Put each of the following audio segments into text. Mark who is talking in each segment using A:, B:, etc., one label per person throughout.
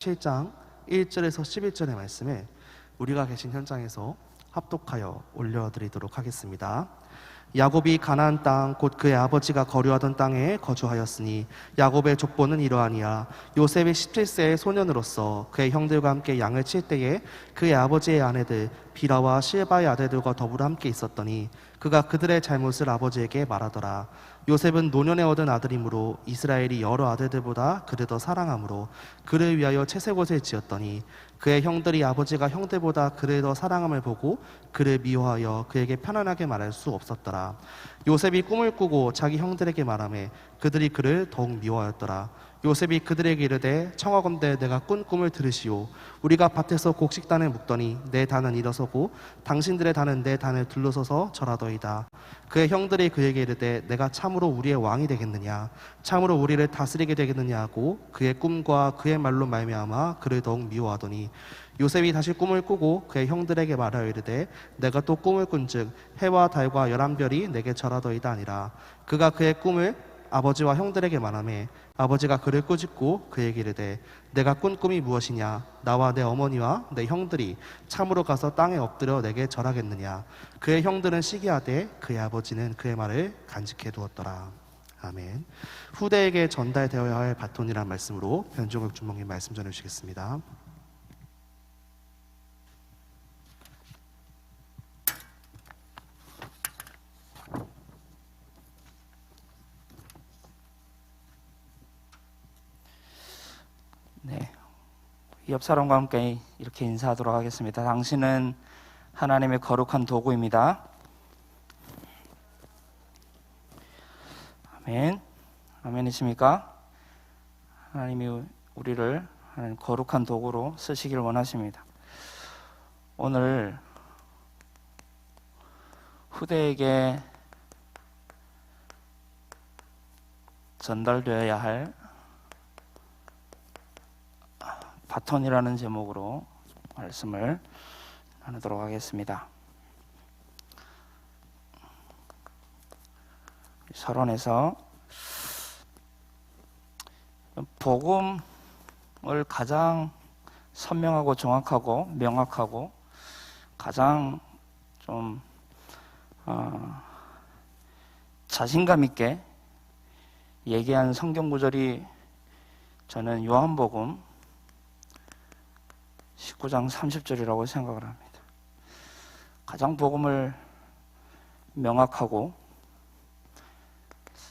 A: 7장 1절에서 11절의 말씀을 우리가 계신 현장에서 합독하여 올려드리도록 하겠습니다. 야곱이 가나안 땅 곧 그의 아버지가 거류하던 땅에 거주하였으니 야곱의 족보는 이러하니라. 요셉이 17세의 소년으로서 그의 형들과 함께 양을 칠 때에 그의 아버지의 아내들 비라와 실바의 아들들과 더불어 함께 있었더니 그가 그들의 잘못을 아버지에게 말하더라. 요셉은 노년에 얻은 아들이므로 이스라엘이 여러 아들들보다 그를 더 사랑하므로 그를 위하여 채색옷을 지었더니 그의 형들이 아버지가 형들보다 그를 더 사랑함을 보고 그를 미워하여 그에게 편안하게 말할 수 없었더라. 요셉이 꿈을 꾸고 자기 형들에게 말하매 그들이 그를 더욱 미워하였더라. 요셉이 그들에게 이르되 청하건대 내가 꾼 꿈을 들으시오. 우리가 밭에서 곡식단을 묶더니 내 단은 일어서고 당신들의 단은 내 단을 둘러서서 절하더이다. 그의 형들이 그에게 이르되 내가 참으로 우리의 왕이 되겠느냐, 참으로 우리를 다스리게 되겠느냐 하고 그의 꿈과 그의 말로 말미암아 그를 더욱 미워하더니 요셉이 다시 꿈을 꾸고 그의 형들에게 말하여 이르되 내가 또 꿈을 꾼즉 해와 달과 열한 별이 내게 절하더이다 아니라. 그가 그의 꿈을 아버지와 형들에게 말하매 아버지가 그를 꾸짖고 그에게 이르되 내가 꾼 꿈이 무엇이냐, 나와 내 어머니와 내 형들이 참으로 가서 땅에 엎드려 내게 절하겠느냐. 그의 형들은 시기하되 그의 아버지는 그의 말을 간직해 두었더라. 아멘. 후대에게 전달되어야 할 바톤이란 말씀으로 변종혁 주목님 말씀 전해주시겠습니다.
B: 네, 옆 사람과 함께 이렇게 인사하도록 하겠습니다. 당신은 하나님의 거룩한 도구입니다. 아멘. 아멘이십니까? 하나님이 우리를 하나님 거룩한 도구로 쓰시길 원하십니다. 오늘 후대에게 전달되어야 할 바톤이라는 제목으로 말씀을 나누도록 하겠습니다. 서론에서 복음을 가장 선명하고 정확하고 명확하고 가장 좀 자신감 있게 얘기한 성경 구절이 저는 요한복음 19장 30절이라고 생각을 합니다. 가장 복음을 명확하고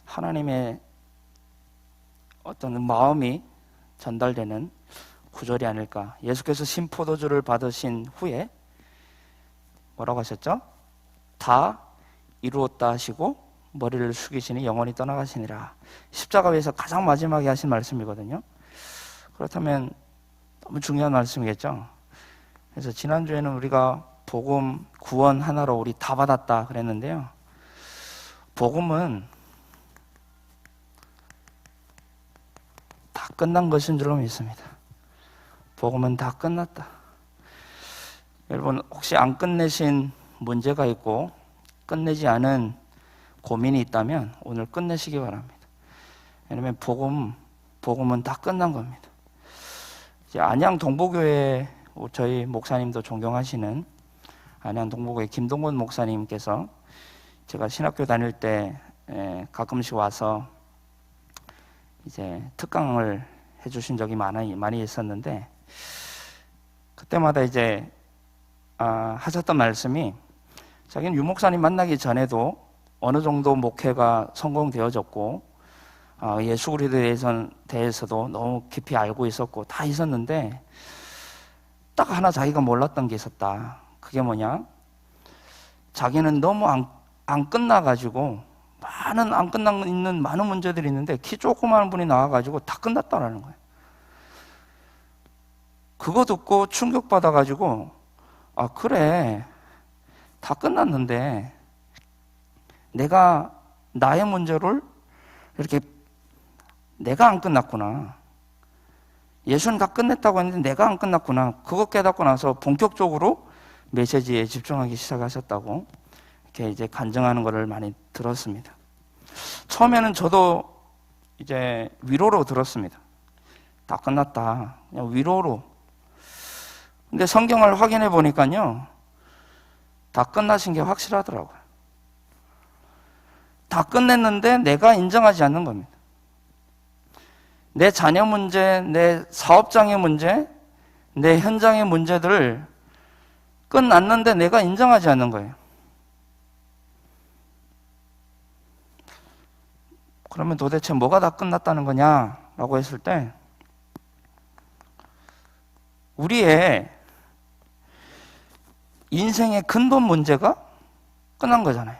B: 하나님의 어떤 마음이 전달되는 구절이 아닐까. 예수께서 신포도주를 받으신 후에 뭐라고 하셨죠? 다 이루었다 하시고 머리를 숙이시니 영원히 떠나가시니라. 십자가 위에서 가장 마지막에 하신 말씀이거든요. 그렇다면 너무 중요한 말씀이겠죠. 그래서 지난주에는 우리가 복음, 구원 하나로 우리 다 받았다 그랬는데요. 복음은 다 끝난 것인 줄로 믿습니다. 복음은 다 끝났다. 여러분 혹시 안 끝내신 문제가 있고 끝내지 않은 고민이 있다면 오늘 끝내시기 바랍니다. 왜냐하면 복음은 다 끝난 겁니다. 이제 안양 동보교회 저희 목사님도 존경하시는 안양 동보교회 김동건 목사님께서 제가 신학교 다닐 때 가끔씩 와서 이제 특강을 해주신 적이 많이 있었는데 그때마다 이제 하셨던 말씀이 자기는 유 목사님 만나기 전에도 어느 정도 목회가 성공되어졌고 예수 그리스도에 대해서도 너무 깊이 알고 있었고 다 있었는데 딱 하나 자기가 몰랐던 게 있었다. 그게 뭐냐? 자기는 너무 안 끝나가지고 안 끝난 있는 많은 문제들이 있는데 키 조그마한 분이 나와가지고 다 끝났다라는 거예요. 그거 듣고 충격받아가지고 그래 다 끝났는데 내가 나의 문제를 이렇게 내가 안 끝났구나. 예수는 다 끝냈다고 했는데 내가 안 끝났구나. 그거 깨닫고 나서 본격적으로 메시지에 집중하기 시작하셨다고 이렇게 이제 간증하는 것을 많이 들었습니다. 처음에는 저도 이제 위로로 들었습니다. 다 끝났다. 그냥 위로로. 근데 성경을 확인해 보니까요, 다 끝나신 게 확실하더라고요. 다 끝냈는데 내가 인정하지 않는 겁니다. 내 자녀 문제, 내 사업장의 문제, 내 현장의 문제들을 끝났는데 내가 인정하지 않는 거예요. 그러면 도대체 뭐가 다 끝났다는 거냐라고 했을 때, 우리의 인생의 근본 문제가 끝난 거잖아요.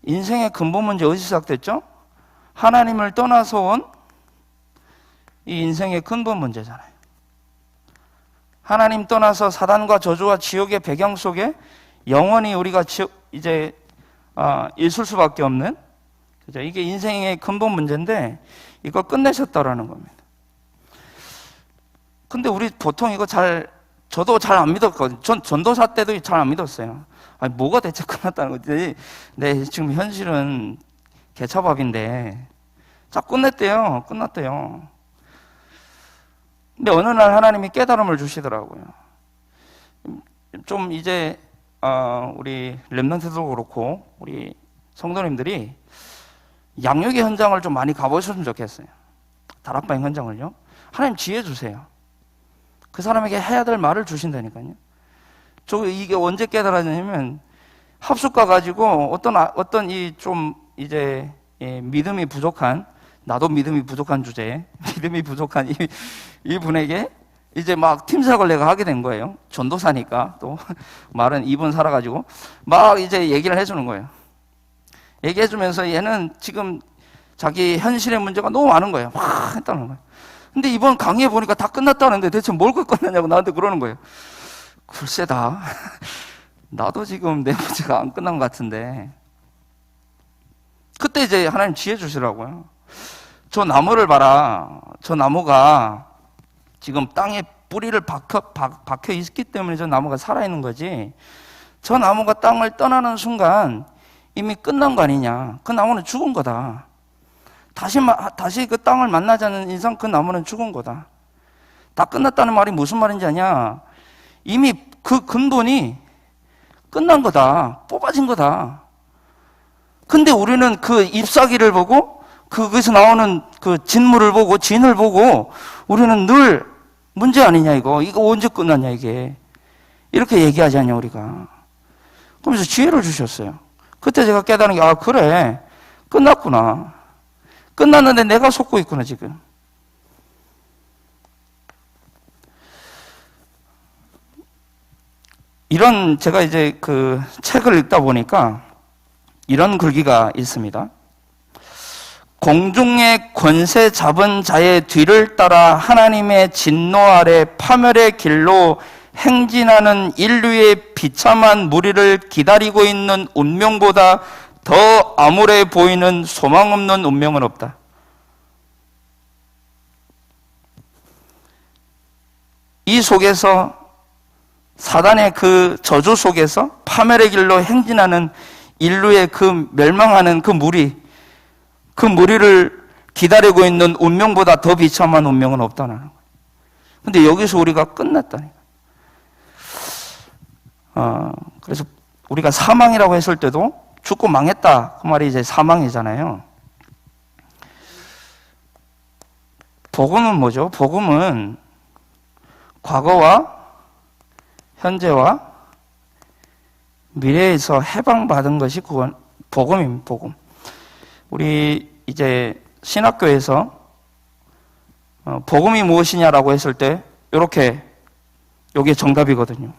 B: 인생의 근본 문제 어디서 시작됐죠? 하나님을 떠나서 온 이 인생의 근본 문제잖아요. 하나님 떠나서 사단과 저주와 지옥의 배경 속에 영원히 우리가 이제 있을 수밖에 없는, 그죠? 이게 인생의 근본 문제인데 이걸 끝내셨다라는 겁니다. 근데 우리 보통 이거 저도 잘 안 믿었거든요. 전도사 때도 잘 안 믿었어요. 아니, 뭐가 대체 끝났다는 거지? 네, 지금 현실은 개차밥인데. 자, 끝냈대요. 끝났대요. 근데 어느 날 하나님이 깨달음을 주시더라고요. 좀 이제, 우리 렘넌트도 그렇고, 우리 성도님들이 양육의 현장을 좀 많이 가보셨으면 좋겠어요. 다락방 현장을요. 하나님 지혜 주세요. 그 사람에게 해야 될 말을 주신다니까요. 이게 언제 깨달았냐면, 합숙가 가지고 어떤 이제 믿음이 부족한, 나도 믿음이 부족한 주제에, 믿음이 부족한 이 분에게 이제 막 팀사역을 내가 하게 된 거예요. 전도사니까 또 말은 2분 살아가지고 막 이제 얘기를 해주는 거예요. 얘기해주면서 얘는 지금 자기 현실의 문제가 너무 많은 거예요. 막 했다는 거예요. 근데 이번 강의에 보니까 다 끝났다는데 대체 뭘 끝났냐고 나한테 그러는 거예요. 글쎄다. 나도 지금 내 문제가 안 끝난 것 같은데. 그때 이제 하나님 지혜 주시라고요. 저 나무를 봐라. 저 나무가 지금 땅에 뿌리를 박혀 있기 때문에 저 나무가 살아있는 거지. 저 나무가 땅을 떠나는 순간 이미 끝난 거 아니냐. 그 나무는 죽은 거다. 다시 그 땅을 만나지 않는 이상 그 나무는 죽은 거다. 다 끝났다는 말이 무슨 말인지 아냐. 이미 그 근본이 끝난 거다. 뽑아진 거다. 근데 우리는 그 잎사귀를 보고 거기서 나오는 그 진물을 보고 진을 보고 우리는 늘 문제 아니냐 이거 언제 끝났냐 이게 이렇게 얘기하지 않냐 우리가. 그러면서 지혜를 주셨어요. 그때 제가 깨달은 게 그래 끝났구나. 끝났는데 내가 속고 있구나 지금. 제가 이제 그 책을 읽다 보니까 이런 글귀가 있습니다. 공중의 권세 잡은 자의 뒤를 따라 하나님의 진노 아래 파멸의 길로 행진하는 인류의 비참한 무리를 기다리고 있는 운명보다 더 암울해 보이는 소망 없는 운명은 없다. 이 속에서 사단의 그 저주 속에서 파멸의 길로 행진하는 인류의 그 멸망하는 그 무리를 기다리고 있는 운명보다 더 비참한 운명은 없다는 거예요. 근데 여기서 우리가 끝났다니까. 그래서 우리가 사망이라고 했을 때도 죽고 망했다. 그 말이 이제 사망이잖아요. 복음은 뭐죠? 복음은 과거와 현재와 미래에서 해방받은 것이 그건 복음입니다. 복음. 우리 이제 신학교에서 복음이 무엇이냐라고 했을 때 이렇게 여기에 정답이거든요.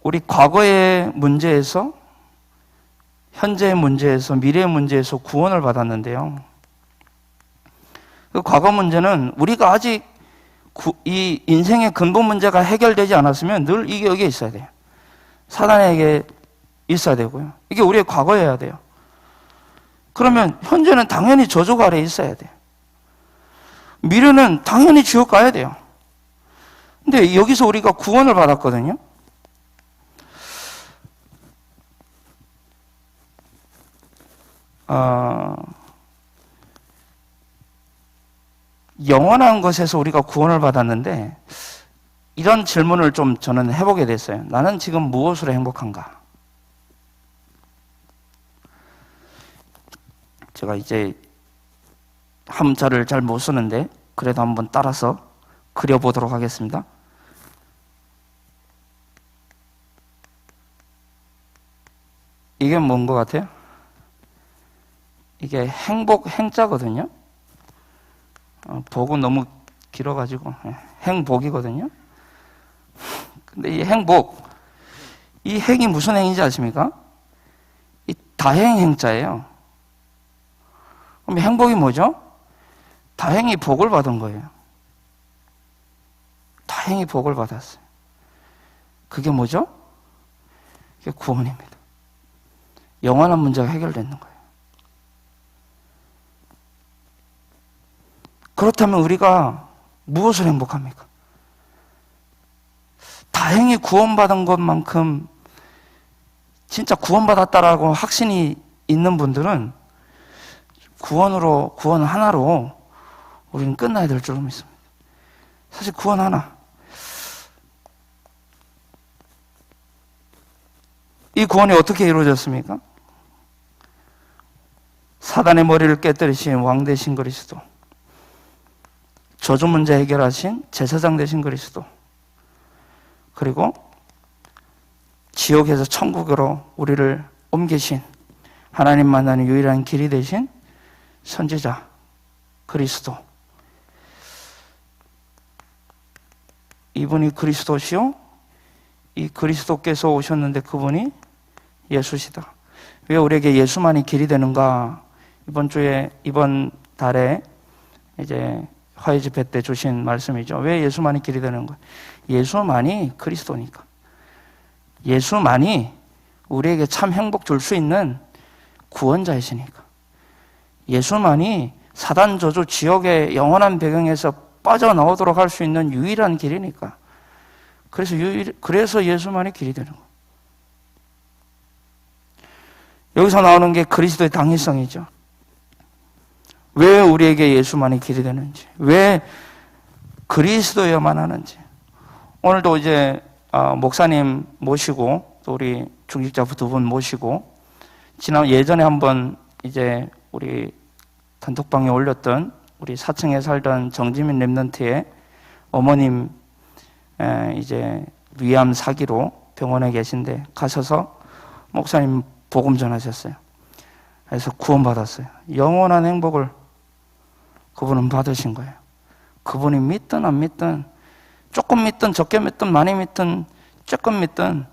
B: 우리 과거의 문제에서 현재의 문제에서 미래의 문제에서 구원을 받았는데요. 그 과거 문제는 우리가 아직 이 인생의 근본 문제가 해결되지 않았으면 늘 이게 여기에 있어야 돼요. 사단에게 있어야 되고요. 이게 우리의 과거여야 돼요. 그러면 현재는 당연히 저주가 아래에 있어야 돼요. 미래는 당연히 지옥 가야 돼요. 근데 여기서 우리가 구원을 받았거든요. 영원한 것에서 우리가 구원을 받았는데 이런 질문을 좀 저는 해보게 됐어요. 나는 지금 무엇으로 행복한가? 제가 이제 함자를 잘 못 쓰는데 그래도 한번 따라서 그려보도록 하겠습니다. 이게 뭔 것 같아요? 이게 행복, 행자거든요. 복은 너무 길어가지고 행복이거든요. 근데 이 행복, 이 행이 무슨 행인지 아십니까? 이 다행 행자예요. 그럼 행복이 뭐죠? 다행히 복을 받은 거예요. 다행히 복을 받았어요. 그게 뭐죠? 그게 구원입니다. 영원한 문제가 해결되는 거예요. 그렇다면 우리가 무엇을 행복합니까? 다행히 구원받은 것만큼 진짜 구원받았다라고 확신이 있는 분들은 구원 하나로 우리는 끝나야 될 줄로 믿습니다. 사실 구원 하나. 이 구원이 어떻게 이루어졌습니까? 사단의 머리를 깨뜨리신 왕 되신 그리스도, 저주 문제 해결하신 제사장 되신 그리스도, 그리고 지옥에서 천국으로 우리를 옮기신 하나님 만나는 유일한 길이 되신 선지자 그리스도. 이분이 그리스도시요, 이 그리스도께서 오셨는데 그분이 예수시다. 왜 우리에게 예수만이 길이 되는가? 이번 달에 이제 화해 집회 때 주신 말씀이죠. 왜 예수만이 길이 되는 거예요? 예수만이 그리스도니까. 예수만이 우리에게 참 행복 줄 수 있는 구원자이시니까. 예수만이 사단 저주 지옥의 영원한 배경에서 빠져나오도록 할 수 있는 유일한 길이니까. 그래서 예수만이 길이 되는 거예요. 여기서 나오는 게 그리스도의 당위성이죠. 왜 우리에게 예수만이 길이 되는지, 왜 그리스도여만 하는지. 오늘도 이제 목사님 모시고 또 우리 중직자 두 분 모시고 예전에 한번 이제 우리 단톡방에 올렸던 우리 4층에 살던 정지민 랩런트의 어머님 이제 위암 사기로 병원에 계신데 가셔서 목사님 복음 전하셨어요. 그래서 구원받았어요. 영원한 행복을 그분은 받으신 거예요. 그분이 믿든 안 믿든, 조금 믿든 적게 믿든 많이 믿든 조금 믿든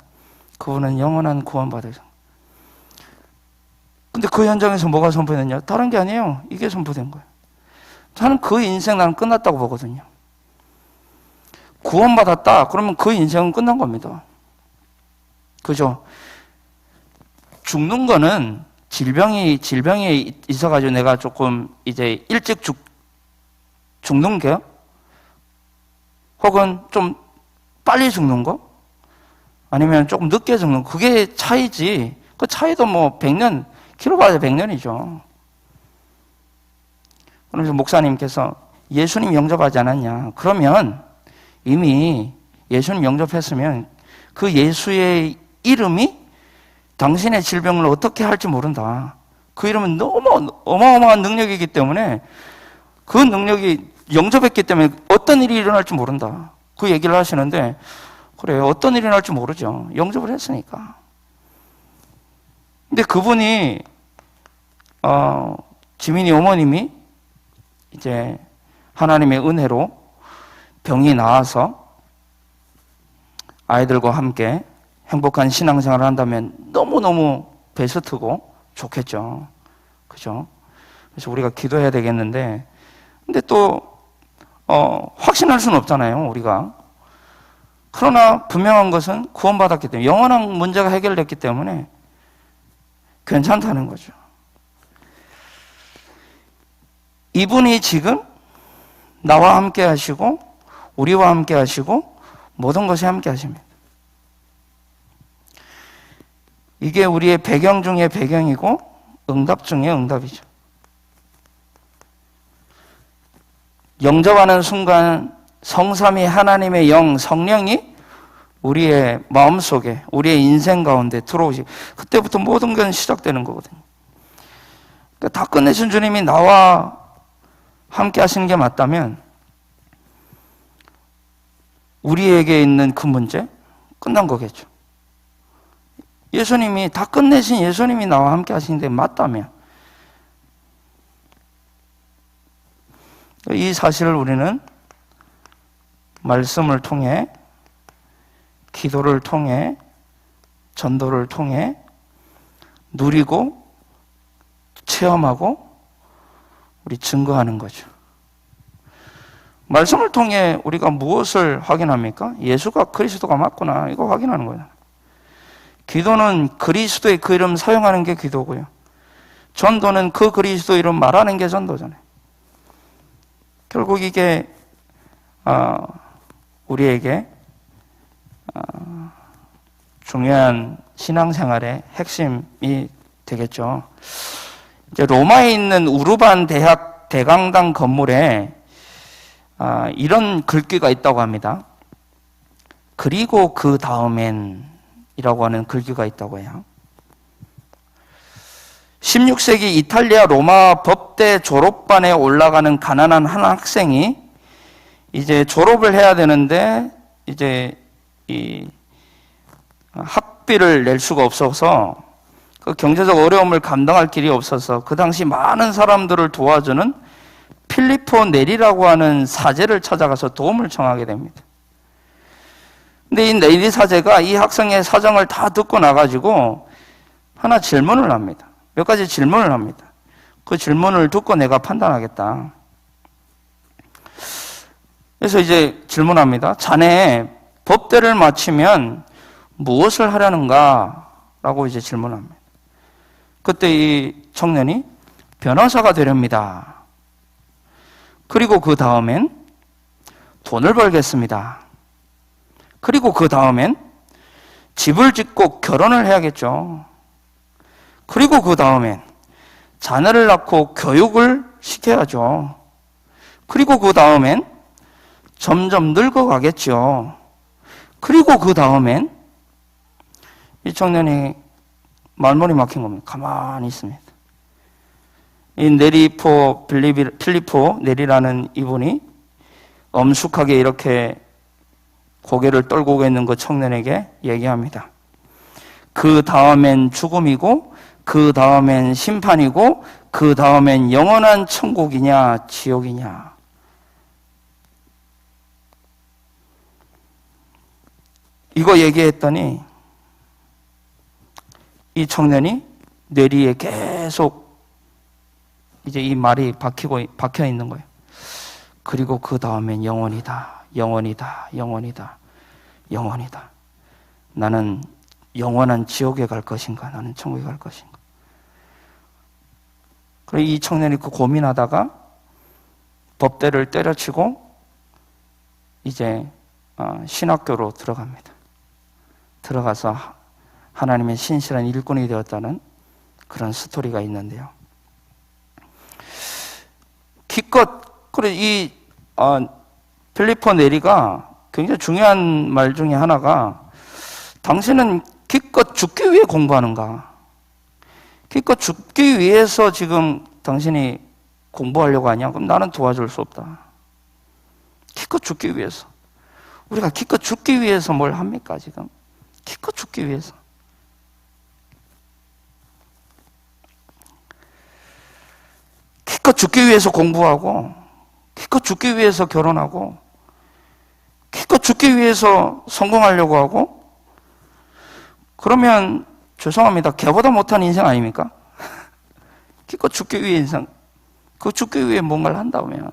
B: 그분은 영원한 구원 받으신 거예요. 근데 그 현장에서 뭐가 선포됐냐? 다른 게 아니에요. 이게 선포된 거예요. 저는 그 인생 나는 끝났다고 보거든요. 구원받았다. 그러면 그 인생은 끝난 겁니다. 그죠? 죽는 거는 질병이 있어가지고 내가 조금 이제 일찍 죽는 게, 혹은 좀 빨리 죽는 거, 아니면 조금 늦게 죽는 거, 그게 차이지. 그 차이도 뭐 100년, 길어봐야 100년이죠. 그러면서 목사님께서 예수님 영접하지 않았냐? 그러면 이미 예수님 영접했으면 그 예수의 이름이 당신의 질병을 어떻게 할지 모른다. 그 이름은 너무 어마어마한 능력이기 때문에, 그 능력이 영접했기 때문에 어떤 일이 일어날지 모른다. 그 얘기를 하시는데, 그래요. 어떤 일이 일어날지 모르죠. 영접을 했으니까. 근데 그분이 지민이 어머님이 이제 하나님의 은혜로 병이 나아서 아이들과 함께 행복한 신앙생활을 한다면 너무너무 베스트고 좋겠죠. 그죠? 그래서 우리가 기도해야 되겠는데, 근데 또 확신할 수는 없잖아요, 우리가. 그러나 분명한 것은 구원받았기 때문에, 영원한 문제가 해결됐기 때문에 괜찮다는 거죠. 이분이 지금 나와 함께 하시고 우리와 함께 하시고 모든 것이 함께 하십니다. 이게 우리의 배경 중에 배경이고 응답 중에 응답이죠. 영접하는 순간 성삼위 하나님의 영, 성령이 우리의 마음속에, 우리의 인생 가운데 들어오시, 그때부터 모든 건 시작되는 거거든요. 그러니까 다 끝내신 주님이 나와 함께 하시는 게 맞다면 우리에게 있는 그 문제 끝난 거겠죠. 예수님이 다 끝내신 예수님이 나와 함께 하시는 게 맞다면 이 사실을 우리는 말씀을 통해, 기도를 통해, 전도를 통해 누리고 체험하고 우리 증거하는 거죠. 말씀을 통해 우리가 무엇을 확인합니까? 예수가 그리스도가 맞구나, 이거 확인하는 거예요. 기도는 그리스도의 그 이름 사용하는 게 기도고요. 전도는 그 그리스도 이름 말하는 게 전도잖아요. 결국 이게 우리에게 중요한 신앙생활의 핵심이 되겠죠. 이제 로마에 있는 우르반 대학 대강당 건물에 이런 글귀가 있다고 합니다. 그리고 그 다음엔 이라고 하는 글귀가 있다고 해요. 16세기 이탈리아 로마 법대 졸업반에 올라가는 가난한 한 학생이 이제 졸업을 해야 되는데 이제 이 학비를 낼 수가 없어서 그 경제적 어려움을 감당할 길이 없어서 그 당시 많은 사람들을 도와주는 필리포 네리라고 하는 사제를 찾아가서 도움을 청하게 됩니다. 근데 이 네리 사제가 이 학생의 사정을 다 듣고 나가지고 하나 질문을 합니다. 몇 가지 질문을 합니다. 그 질문을 듣고 내가 판단하겠다. 그래서 이제 질문합니다. 자네 법대를 마치면 무엇을 하려는가? 라고 이제 질문합니다. 그때 이 청년이 변호사가 되렵니다. 그리고 그 다음엔 돈을 벌겠습니다. 그리고 그 다음엔 집을 짓고 결혼을 해야겠죠. 그리고 그 다음엔 자녀를 낳고 교육을 시켜야죠. 그리고 그 다음엔 점점 늙어가겠죠. 그리고 그 다음엔 이 청년이 말문이 막힌 겁니다. 가만히 있습니다. 이 필리포 네리라는 이분이 엄숙하게 이렇게 고개를 떨구고 있는 그 청년에게 얘기합니다. 그 다음엔 죽음이고, 그 다음엔 심판이고, 그 다음엔 영원한 천국이냐 지옥이냐. 이거 얘기했더니 이 청년이 뇌리에 계속 이제 이 말이 박혀 있는 거예요. 그리고 그 다음엔 영원이다, 영원이다, 영원이다, 영원이다. 나는 영원한 지옥에 갈 것인가, 나는 천국에 갈 것인가. 그래서 이 청년이 그 고민하다가 법대를 때려치고 이제 신학교로 들어갑니다. 들어가서 하나님의 신실한 일꾼이 되었다는 그런 스토리가 있는데요. 기껏, 그래, 이 필리포 네리가 굉장히 중요한 말 중에 하나가, 당신은 기껏 죽기 위해 공부하는가? 기껏 죽기 위해서 지금 당신이 공부하려고 하냐? 그럼 나는 도와줄 수 없다. 기껏 죽기 위해서. 우리가 기껏 죽기 위해서 뭘 합니까, 지금? 기껏 죽기 위해서. 기껏 죽기 위해서 공부하고, 기껏 죽기 위해서 결혼하고, 기껏 죽기 위해서 성공하려고 하고, 그러면 죄송합니다. 걔보다 못한 인생 아닙니까? 기껏 죽기 위해 인생, 그 죽기 위해 뭔가를 한다면.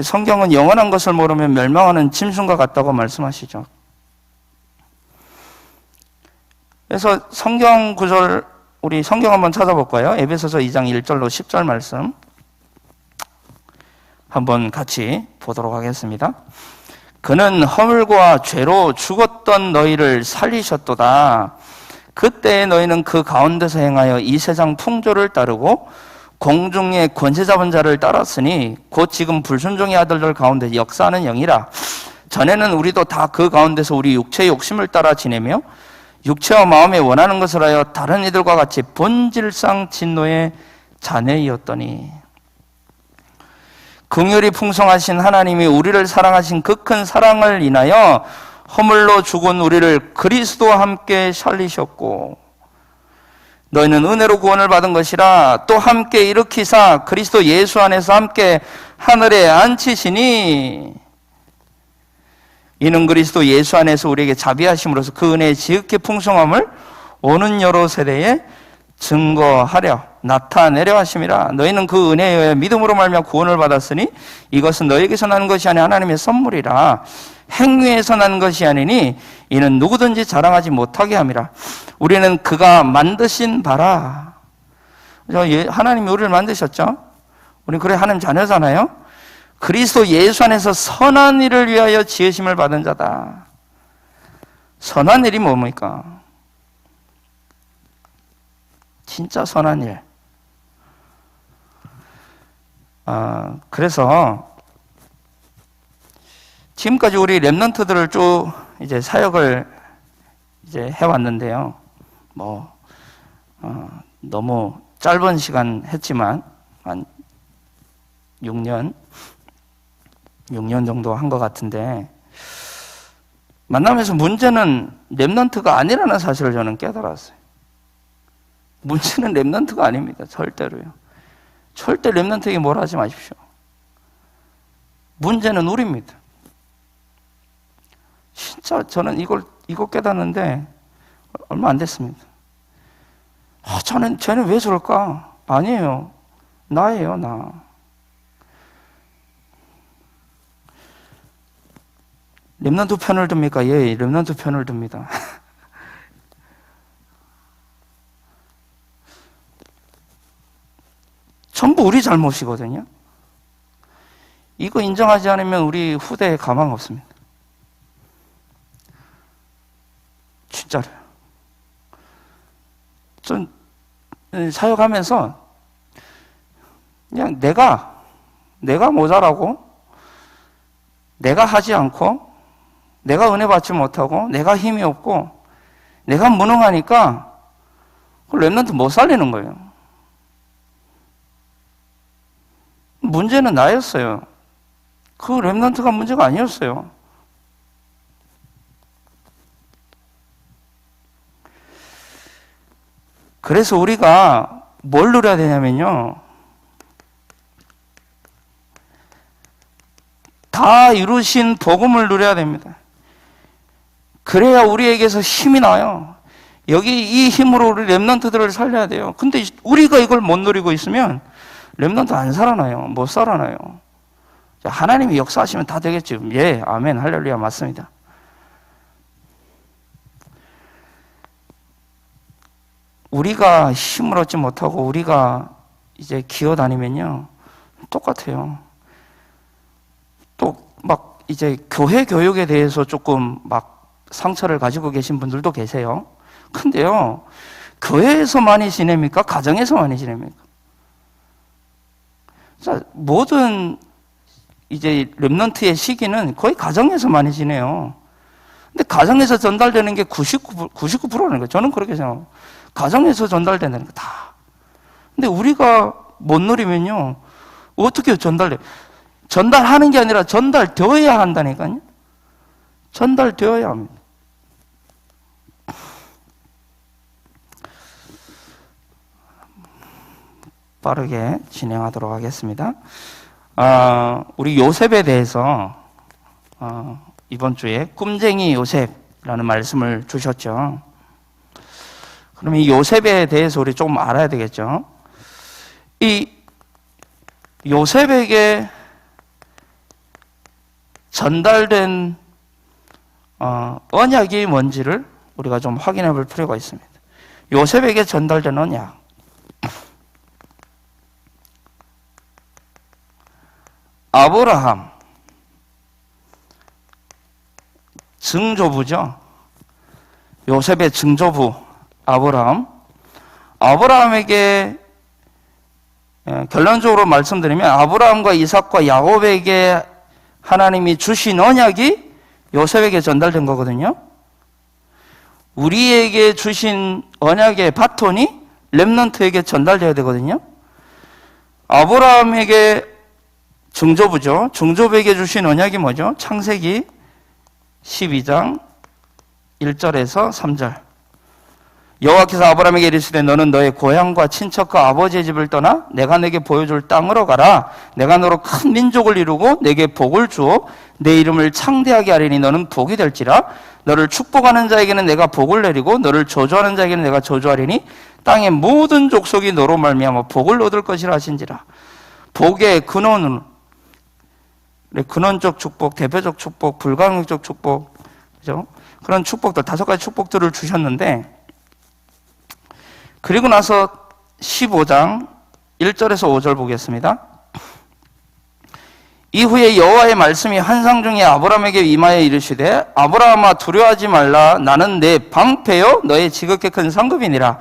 B: 성경은 영원한 것을 모르면 멸망하는 짐승과 같다고 말씀하시죠. 그래서 성경 구절, 우리 성경 한번 찾아볼까요? 에베소서 2장 1절로 10절 말씀 한번 같이 보도록 하겠습니다. 그는 허물과 죄로 죽었던 너희를 살리셨도다. 그때 너희는 그 가운데서 행하여 이 세상 풍조를 따르고 공중의 권세 잡은 자를 따랐으니 곧 지금 불순종의 아들들 가운데 역사하는 영이라. 전에는 우리도 다 그 가운데서 우리 육체의 욕심을 따라 지내며 육체와 마음에 원하는 것을 하여 다른 이들과 같이 본질상 진노의 자녀이었더니 긍휼이 풍성하신 하나님이 우리를 사랑하신 그 큰 사랑을 인하여 허물로 죽은 우리를 그리스도와 함께 살리셨고 너희는 은혜로 구원을 받은 것이라 또 함께 일으키사 그리스도 예수 안에서 함께 하늘에 앉히시니 이는 그리스도 예수 안에서 우리에게 자비하심으로써 그 은혜의 지극히 풍성함을 오는 여러 세대에 증거하려 나타내려 하심이라. 너희는 그 은혜에 의해 믿음으로 말미암아 구원을 받았으니 이것은 너희에게서 나는 것이 아니 하나님의 선물이라. 행위에서 난 것이 아니니 이는 누구든지 자랑하지 못하게 함이라. 우리는 그가 만드신 바라. 하나님이 우리를 만드셨죠? 우리 그래 하나님 자녀잖아요. 그리스도 예수 안에서 선한 일을 위하여 지으심을 받은 자다. 선한 일이 뭡니까? 진짜 선한 일. 그래서 지금까지 우리 렘넌트들을 쭉 이제 사역을 이제 해왔는데요. 너무 짧은 시간 했지만 한 6년 정도 한 것 같은데 만나면서 문제는 렘넌트가 아니라는 사실을 저는 깨달았어요. 문제는 렘넌트가 아닙니다. 절대로요. 절대 렘넌트에게 뭘 하지 마십시오. 문제는 우리입니다. 진짜 저는 이걸 깨닫는데 얼마 안 됐습니다. 쟤는 왜 저럴까? 아니에요. 나예요, 나. 렘넌트 편을 듭니까? 예, 렘넌트 편을 듭니다. 전부 우리 잘못이거든요. 이거 인정하지 않으면 우리 후대에 가망 없습니다. 진짜로요. 전 사역하면서 그냥 내가 모자라고, 내가 하지 않고, 내가 은혜 받지 못하고, 내가 힘이 없고, 내가 무능하니까 그 렘넌트 못 살리는 거예요. 문제는 나였어요. 그 렘넌트가 문제가 아니었어요. 그래서 우리가 뭘 누려야 되냐면요. 다 이루신 복음을 누려야 됩니다. 그래야 우리에게서 힘이 나요. 여기 이 힘으로 우리 렘넌트들을 살려야 돼요. 근데 우리가 이걸 못 누리고 있으면 렘넌트 안 살아나요. 못 살아나요. 하나님이 역사하시면 다 되겠죠. 예, 아멘, 할렐루야, 맞습니다. 우리가 힘을 얻지 못하고 우리가 이제 기어다니면요, 똑같아요. 또 막 이제 교회 교육에 대해서 조금 막 상처를 가지고 계신 분들도 계세요. 근데요, 교회에서 많이 지냅니까? 가정에서 많이 지냅니까? 자, 모든 이제 렘넌트의 시기는 거의 가정에서 많이 지내요. 근데 가정에서 전달되는 게 99%라는 거예요. 저는 그렇게 생각합니다. 가정에서 전달되는 거 다. 근데 우리가 못 누리면요, 어떻게 전달돼? 전달하는 게 아니라 전달되어야 한다니까요. 전달되어야 합니다. 빠르게 진행하도록 하겠습니다. 우리 요셉에 대해서 이번 주에 꿈쟁이 요셉이라는 말씀을 주셨죠. 그럼 이 요셉에 대해서 우리 좀 알아야 되겠죠. 이 요셉에게 전달된 언약이 뭔지를 우리가 좀 확인해 볼 필요가 있습니다. 요셉에게 전달된 언약. 아브라함, 증조부죠. 요셉의 증조부 아브라함에게 결론적으로 말씀드리면 아브라함과 이삭과 야곱에게 하나님이 주신 언약이 요셉에게 전달된 거거든요. 우리에게 주신 언약의 바톤이 렘넌트에게 전달되어야 되거든요. 아브라함에게 증조부죠. 증조부에게 주신 언약이 뭐죠? 창세기 12장 1절에서 3절. 여호와께서 아브라함에게 이르시되 너는 너의 고향과 친척과 아버지의 집을 떠나 내가 내게 보여줄 땅으로 가라. 내가 너로 큰 민족을 이루고 내게 복을 주어 내 이름을 창대하게 하리니 너는 복이 될지라. 너를 축복하는 자에게는 내가 복을 내리고 너를 저주하는 자에게는 내가 저주하리니 땅의 모든 족속이 너로 말미암아 복을 얻을 것이라 하신지라. 복의 근원은 근원적 축복, 대표적 축복, 불가능적 축복, 그죠? 그런 축복들 5가지 축복들을 주셨는데, 그리고 나서 15장 1절에서 5절 보겠습니다. 이후에 여호와의 말씀이 환상 중에 아브라함에게 임하여 이르시되 아브라함아 두려워하지 말라. 나는 내 방패요 너의 지극히 큰 상급이니라.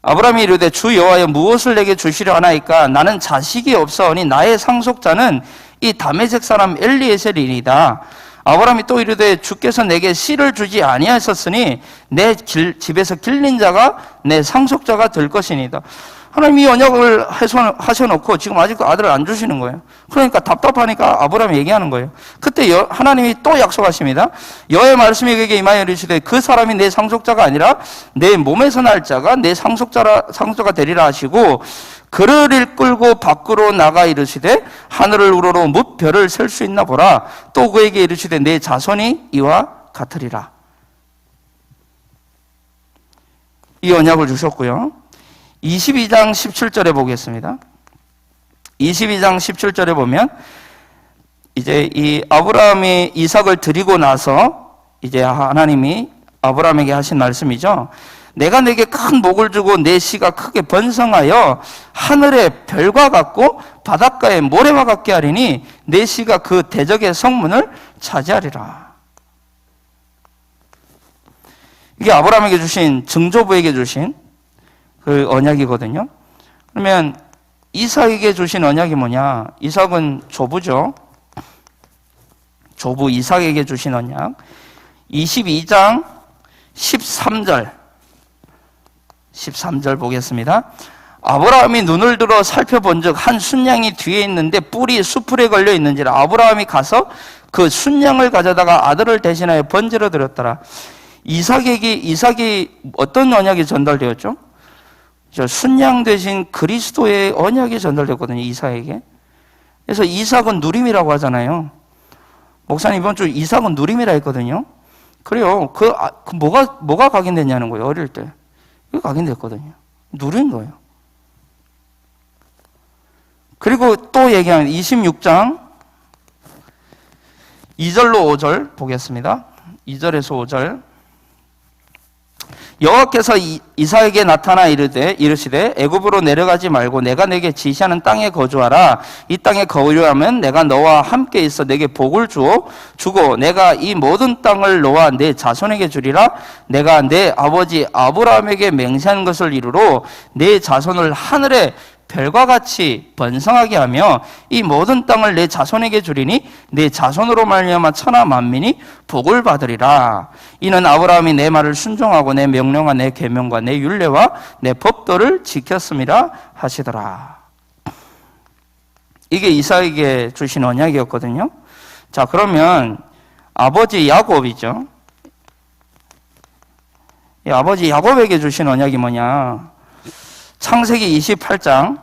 B: 아브라함이 이르되 주 여호와여 무엇을 내게 주시려 하나이까? 나는 자식이 없사오니 나의 상속자는 이 다메섹 사람 엘리에셀이니이다. 아브라함이 또 이르되 주께서 내게 씨를 주지 아니하셨으니 내 집에서 길린 자가 내 상속자가 될 것이니이다. 하나님이 언약을 하셔놓고 지금 아직도 아들을 안 주시는 거예요. 그러니까 답답하니까 아브라함이 얘기하는 거예요. 그때 하나님이 또 약속하십니다. 여호와의 말씀이 그에게 임하여 이르시되 그 사람이 내 상속자가 아니라 내 몸에서 날 자가 내 상속자가 되리라 하시고, 그를 끌고 밖으로 나가 이르시되 하늘을 우러러 무별을 셀 수 있나 보라. 또 그에게 이르시되 내 자손이 이와 같으리라. 이 언약을 주셨고요. 22장 17절에 보겠습니다. 22장 17절에 보면 이제 이 아브라함이 이삭을 드리고 나서 이제 하나님이 아브라함에게 하신 말씀이죠. 내가 내게 큰 복을 주고 내 씨가 크게 번성하여 하늘의 별과 같고 바닷가의 모래와 같게 하리니 내 씨가 그 대적의 성문을 차지하리라. 이게 아브라함에게 주신, 증조부에게 주신 그 언약이거든요. 그러면 이삭에게 주신 언약이 뭐냐? 이삭은 조부죠. 조부 이삭에게 주신 언약. 22장 13절 보겠습니다. 아브라함이 눈을 들어 살펴본즉 한 순양이 뒤에 있는데 뿔이 수풀에 걸려 있는지라. 아브라함이 가서 그 순양을 가져다가 아들을 대신하여 번제로 드렸더라. 이삭이 어떤 언약이 전달되었죠? 순양 대신 그리스도의 언약이 전달됐거든요, 이삭에게. 그래서 이삭은 누림이라고 하잖아요. 목사님 이번 주 이삭은 누림이라 했거든요. 그래요. 뭐가 각인됐냐는 거예요, 어릴 때. 이거 각인됐거든요. 누린 거예요. 그리고 또 얘기하는 26장 2절로 5절 보겠습니다. 2절에서 5절. 여호와께서 이삭에게 나타나 이르시되 애굽으로 내려가지 말고 내가 내게 지시하는 땅에 거주하라. 이 땅에 거주하면 내가 너와 함께 있어 내게 복을 주고 내가 이 모든 땅을 너와 내 자손에게 주리라. 내가 내 아버지 아브라함에게 맹세한 것을 이루로 내 자손을 하늘의 별과 같이 번성하게 하며 이 모든 땅을 내 자손에게 주리니 내 자손으로 말미암아 천하 만민이 복을 받으리라. 이는 아브라함이 내 말을 순종하고 내 명령과 내 계명과 내 율례와 내 법도를 지켰음이라 하시더라. 이게 이삭에게 주신 언약이었거든요. 자, 그러면 아버지 야곱이죠. 이 아버지 야곱에게 주신 언약이 뭐냐? 창세기 28장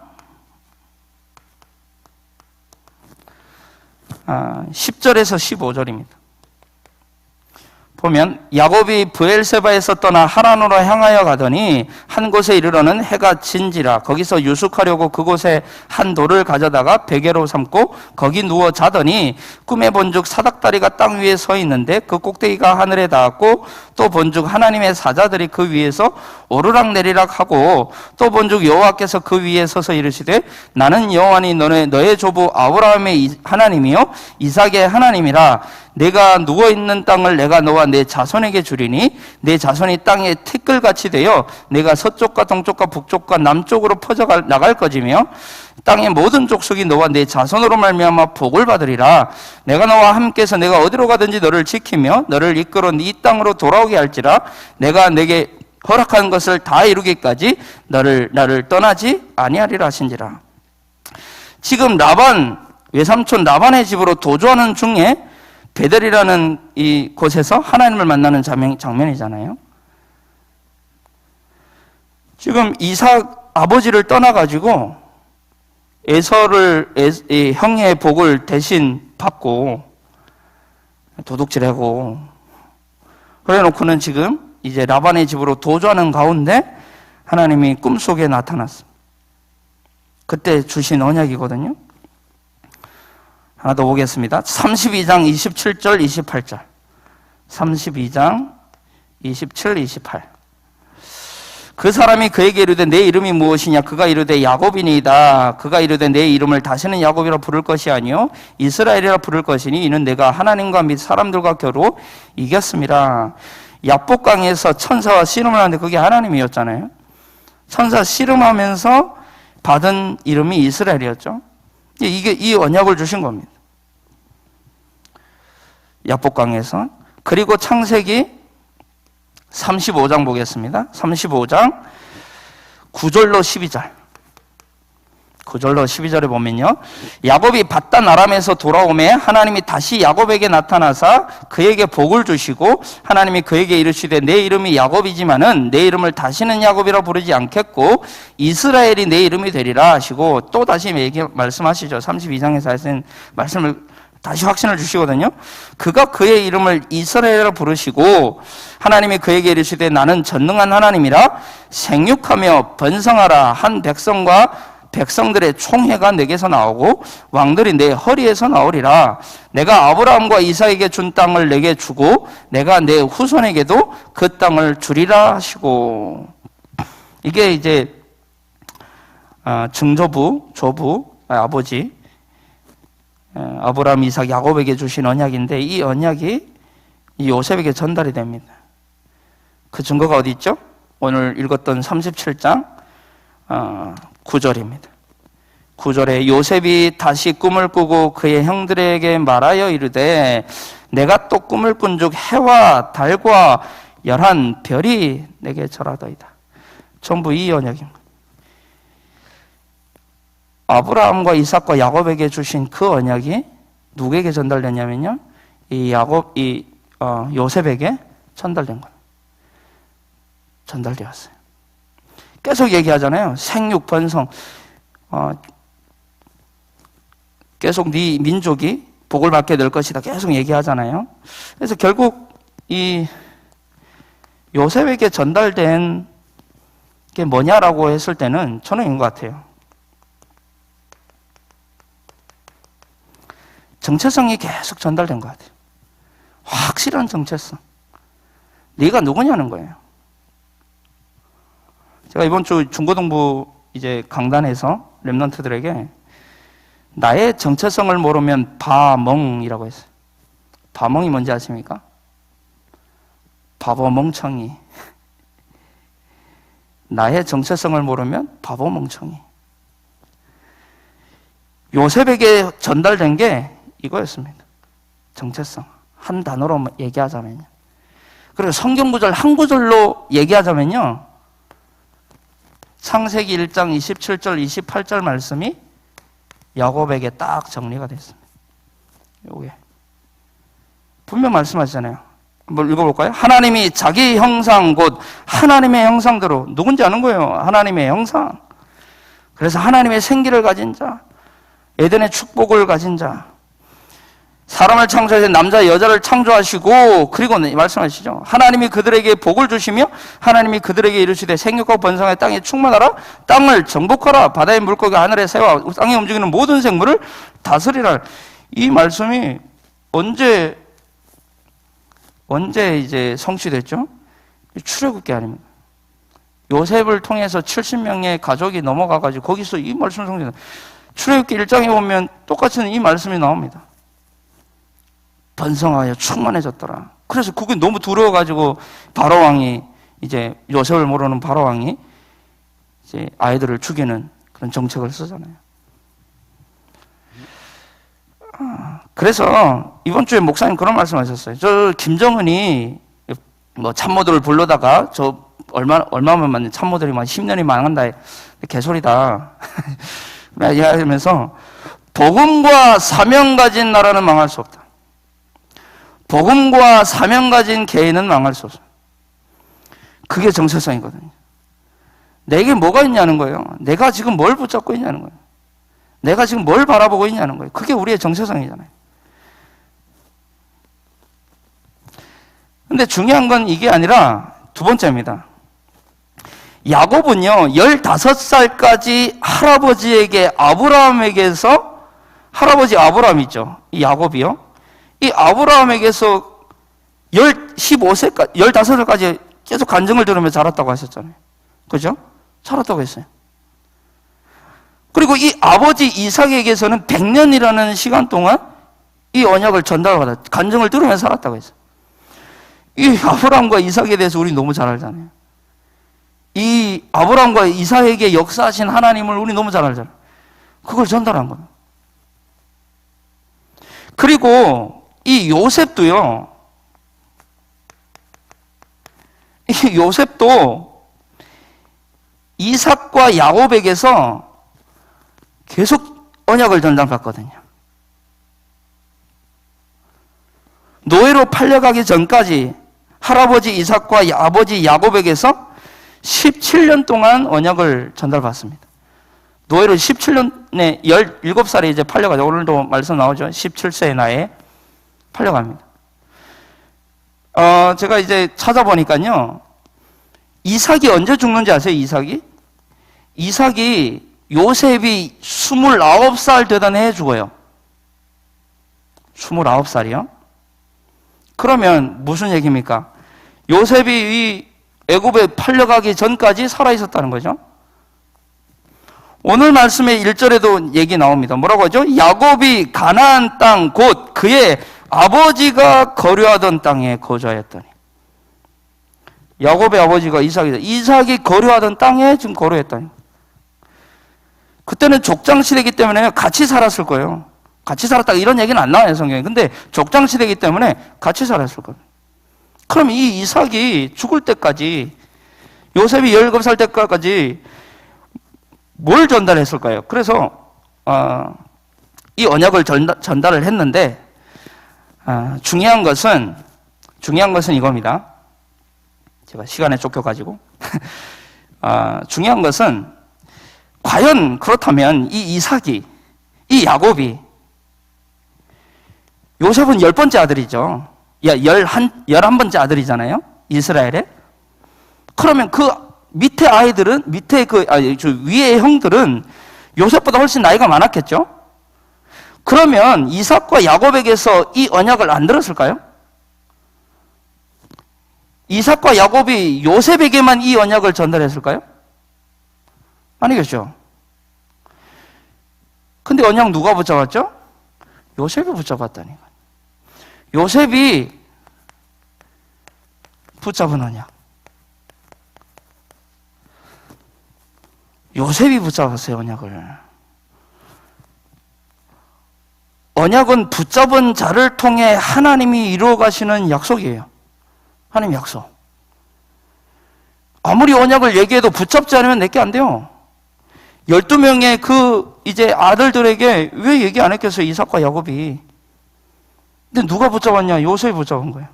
B: 10절에서 15절입니다. 보면 야곱이 브엘세바에서 떠나 하란으로 향하여 가더니 한 곳에 이르러는 해가 진지라 거기서 유숙하려고 그곳에 한 돌을 가져다가 베개로 삼고 거기 누워 자더니 꿈에 본즉 사닥다리가 땅 위에 서 있는데 그 꼭대기가 하늘에 닿았고 또 본즉 하나님의 사자들이 그 위에서 오르락 내리락 하고 또 본즉 여호와께서 그 위에 서서 이르시되 나는 여호와니 너의 조부 아브라함의 하나님이요 이삭의 하나님이라 내가 누워있는 땅을 내가 너와 내 자손에게 주리니 내 자손이 땅에 티끌같이 되어 내가 서쪽과 동쪽과 북쪽과 남쪽으로 퍼져 나갈 것이며 땅의 모든 족속이 너와 내 자손으로 말미암아 복을 받으리라. 내가 너와 함께해서 내가 어디로 가든지 너를 지키며 너를 이끌어 네 땅으로 돌아오게 할지라. 내가 내게 허락한 것을 다 이루기까지 나를 떠나지 아니하리라 하신지라. 지금 라반 외삼촌 라반의 집으로 도주하는 중에 베델이라는 이 곳에서 하나님을 만나는 장면이잖아요. 지금 이삭 아버지를 떠나가지고 에서를 형의 복을 대신 받고 도둑질하고 그래놓고는 지금 이제 라반의 집으로 도주하는 가운데 하나님이 꿈속에 나타났습니다. 그때 주신 언약이거든요. 하나 더 보겠습니다. 32장 27절 28절 32장 27, 28 그 사람이 그에게 이르되 내 이름이 무엇이냐 그가 이르되 야곱이니이다. 그가 이르되 내 이름을 다시는 야곱이라 부를 것이 아니요 이스라엘이라 부를 것이니 이는 내가 하나님과 및 사람들과 겨루 이겼습니다. 야복강에서 천사와 씨름을 하는데 그게 하나님이었잖아요. 천사 씨름하면서 받은 이름이 이스라엘이었죠. 이게 이 언약을 주신 겁니다. 야복강에서. 그리고 창세기 35장 보겠습니다. 35장 9절로 12절 9절로 12절에 보면요, 야곱이 밧단 아람에서 돌아오매 하나님이 다시 야곱에게 나타나사 그에게 복을 주시고 하나님이 그에게 이르시되 내 이름이 야곱이지만은 내 이름을 다시는 야곱이라 부르지 않겠고 이스라엘이 내 이름이 되리라 하시고 또 다시 말씀하시죠. 32장에서 하신 말씀을 다시 확신을 주시거든요. 그가 그의 이름을 이스라엘이라 부르시고 하나님이 그에게 이르시되 나는 전능한 하나님이라 생육하며 번성하라. 한 백성들의 총회가 내게서 나오고 왕들이 내 허리에서 나오리라. 내가 아브라함과 이삭에게 준 땅을 내게 주고 내가 내 후손에게도 그 땅을 주리라 하시고, 이게 이제 아버지 아브라함, 이삭, 야곱에게 주신 언약인데 이 언약이 이 요셉에게 전달이 됩니다. 그 증거가 어디 있죠? 오늘 읽었던 37장 9절입니다. 9절에 요셉이 다시 꿈을 꾸고 그의 형들에게 말하여 이르되 내가 또 꿈을 꾼즉 해와 달과 11별이 내게 절하더이다. 전부 이 언약입니다. 아브라함과 이삭과 야곱에게 주신 그 언약이 누구에게 전달됐냐면요, 요셉에게 전달된 겁니다. 전달되었어요. 계속 얘기하잖아요. 생육, 번성, 계속 네 민족이 복을 받게 될 것이다. 계속 얘기하잖아요. 그래서 결국 이 요셉에게 전달된 게 뭐냐라고 했을 때는 저는 이런 것 같아요. 정체성이 계속 전달된 것 같아요. 확실한 정체성. 네가 누구냐는 거예요. 제가 이번 주 중고등부 이제 강단에서 렘넌트들에게 나의 정체성을 모르면 바멍이라고 했어요. 바멍이 뭔지 아십니까? 바보 멍청이. 나의 정체성을 모르면 바보 멍청이. 요셉에게 전달된 게 이거였습니다. 정체성. 한 단어로 얘기하자면요. 그리고 성경 구절 한 구절로 얘기하자면요, 창세기 1장 27절 28절 말씀이 야곱에게 딱 정리가 됐습니다. 요게 분명 말씀하시잖아요. 한번 읽어볼까요? 하나님이 자기 형상 곧 하나님의 형상대로, 누군지 아는 거예요. 하나님의 형상. 그래서 하나님의 생기를 가진 자, 에덴의 축복을 가진 자, 사람을 창조해서 남자 여자를 창조하시고, 그리고 말씀하시죠. 하나님이 그들에게 복을 주시며 하나님이 그들에게 이르시되 생육하고 번성하여 땅에 충만하라. 땅을 정복하라. 바다의 물고기 하늘의 새와 땅에 움직이는 모든 생물을 다스리라. 이 말씀이 언제 이제 성취됐죠? 출애굽기 아닙니까? 요셉을 통해서 70명의 가족이 넘어가가지고 거기서 이 말씀을 성취했어요. 출애굽기 1장에 보면 똑같은 이 말씀이 나옵니다. 번성하여 충만해졌더라. 그래서 그게 너무 두려워가지고 바로왕이, 이제 요셉을 모르는 바로왕이 이제 아이들을 죽이는 그런 정책을 쓰잖아요. 그래서 이번 주에 목사님 그런 말씀하셨어요. 저 김정은이 뭐 참모들을 불러다가 저 얼마만 맞는 참모들이 막 10년이 망한다, 개소리다 이야기하면서 복음과 사명 가진 나라는 망할 수 없다. 복음과 사명 가진 개인은 망할 수 없어요. 그게 정체성이거든요. 내게 뭐가 있냐는 거예요. 내가 지금 뭘 붙잡고 있냐는 거예요. 내가 지금 뭘 바라보고 있냐는 거예요. 그게 우리의 정체성이잖아요. 근데 중요한 건 이게 아니라 두 번째입니다. 야곱은요, 15살까지 할아버지에게, 아브라함에게서, 할아버지 아브라함 있죠. 이 야곱이요. 이 아브라함에게서 15살까지 계속 간증을 들으며 자랐다고 하셨잖아요. 그죠? 자랐다고 했어요. 그리고 이 아버지 이삭에게서는 100년이라는 시간 동안 이 언약을 전달받아, 간증을 들으며 살았다고 했어요. 이 아브라함과 이삭에 대해서 우리 너무 잘 알잖아요. 이 아브라함과 이삭에게 역사하신 하나님을 우리 너무 잘 알잖아요. 그걸 전달한 겁니다. 그리고 이 요셉도요, 이 요셉도 이삭과 야곱에게서 계속 언약을 전달받거든요. 노예로 팔려가기 전까지 할아버지 이삭과 아버지 야곱에게서 17년 동안 언약을 전달받습니다. 노예로 17년에 17살에 이제 팔려가죠. 오늘도 말씀 나오죠. 17세의 나이에 팔려갑니다. 제가 이제 찾아보니까요, 이삭이 언제 죽는지 아세요? 이삭이 요셉이 29살 되던 해에 죽어요. 29살이요? 그러면 무슨 얘기입니까? 요셉이 이 애굽에 팔려가기 전까지 살아 있었다는 거죠. 오늘 말씀의 1절에도 얘기 나옵니다. 뭐라고 하죠? 야곱이 가나안 땅 곧 그의 아버지가 거류하던 땅에 거주하였더니. 야곱의 아버지가 이삭이다. 이삭이 거류하던 땅에 지금 거류했다니. 그때는 족장시대이기 때문에 같이 살았을 거예요. 같이 살았다 이런 얘기는 안 나와요, 성경에. 근데 족장시대이기 때문에 같이 살았을 거예요. 그럼 이 이삭이 죽을 때까지, 요셉이 17살 때까지 뭘 전달했을까요? 그래서 이 언약을 전달을 했는데, 중요한 것은 이겁니다. 제가 시간에 쫓겨가지고 중요한 것은, 과연 그렇다면 이 이삭이, 이 야곱이, 요셉은 10번째 아들이죠. 11번째 아들이잖아요. 이스라엘에. 그러면 그 밑에 아이들은, 위의 형들은 요셉보다 훨씬 나이가 많았겠죠? 그러면 이삭과 야곱에게서 이 언약을 안 들었을까요? 이삭과 야곱이 요셉에게만 이 언약을 전달했을까요? 아니겠죠? 근데 언약 누가 붙잡았죠? 요셉이 붙잡았다니까요. 요셉이 붙잡은 언약. 요셉이 붙잡았어요, 언약을. 언약은 붙잡은 자를 통해 하나님이 이루어 가시는 약속이에요. 하나님 약속. 아무리 언약을 얘기해도 붙잡지 않으면 내게 안 돼요. 12명의 그 이제 아들들에게 왜 얘기 안 했겠어요, 이삭과 야곱이. 근데 누가 붙잡았냐? 요셉이 붙잡은 거예요.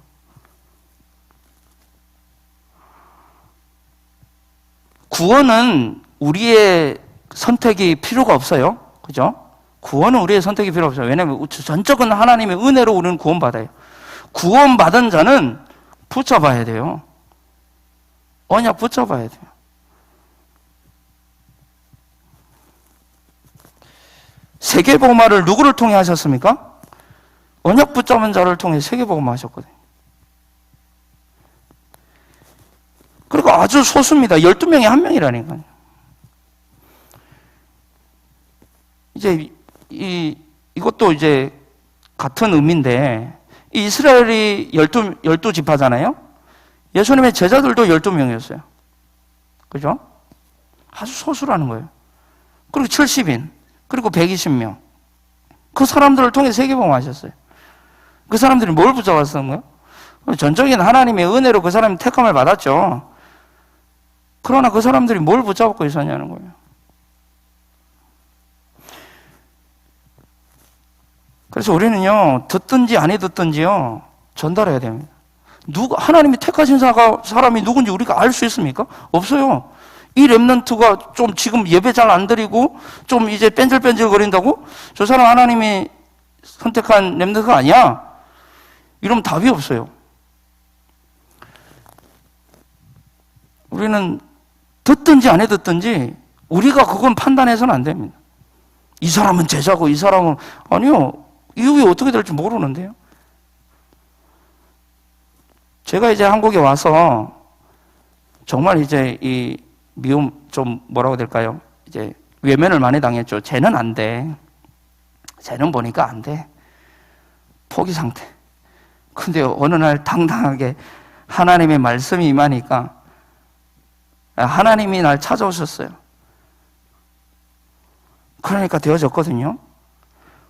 B: 구원은 우리의 선택이 필요가 없어요. 그죠? 구원은 우리의 선택이 필요 없어요. 왜냐하면 전적은 하나님의 은혜로 우리는 구원받아요. 구원받은 자는 붙잡아야 돼요. 언약 붙잡아야 돼요. 세계복음화를 누구를 통해 하셨습니까? 언약 붙잡은 자를 통해 세계복음화 하셨거든요. 그리고 아주 소수입니다. 12명에 1명이라니까요. 이제 이것도 이제 같은 의미인데, 이스라엘이 12지파잖아요. 예수님의 제자들도 12명이었어요. 그죠? 아주 소수라는 거예요. 그리고 70인, 그리고 120명. 그 사람들을 통해 세계복음 하셨어요. 그 사람들이 뭘 붙잡았던 거예요? 전적인 하나님의 은혜로 그 사람이 택함을 받았죠. 그러나 그 사람들이 뭘 붙잡고 있었냐는 거예요. 그래서 우리는요, 듣든지 아니 듣든지요, 전달해야 됩니다. 하나님이 택하신 사람이 누군지 우리가 알 수 있습니까? 없어요. 이 렘넌트가 좀 지금 예배 잘 안 드리고 좀 이제 뺀질뺀질 거린다고? 저 사람 하나님이 선택한 렘넌트가 아니야? 이러면 답이 없어요. 우리는 듣든지 안 듣든지 우리가 그건 판단해서는 안 됩니다. 이 사람은 제자고 이 사람은 아니요. 이후에 어떻게 될지 모르는데요. 제가 이제 한국에 와서 정말 이제 이 미움 좀 뭐라고 될까요? 이제 외면을 많이 당했죠. 쟤는 안 돼. 쟤는 보니까 안 돼. 포기 상태. 근데 어느 날 당당하게 하나님의 말씀이 임하니까 하나님이 날 찾아오셨어요. 그러니까 되어졌거든요.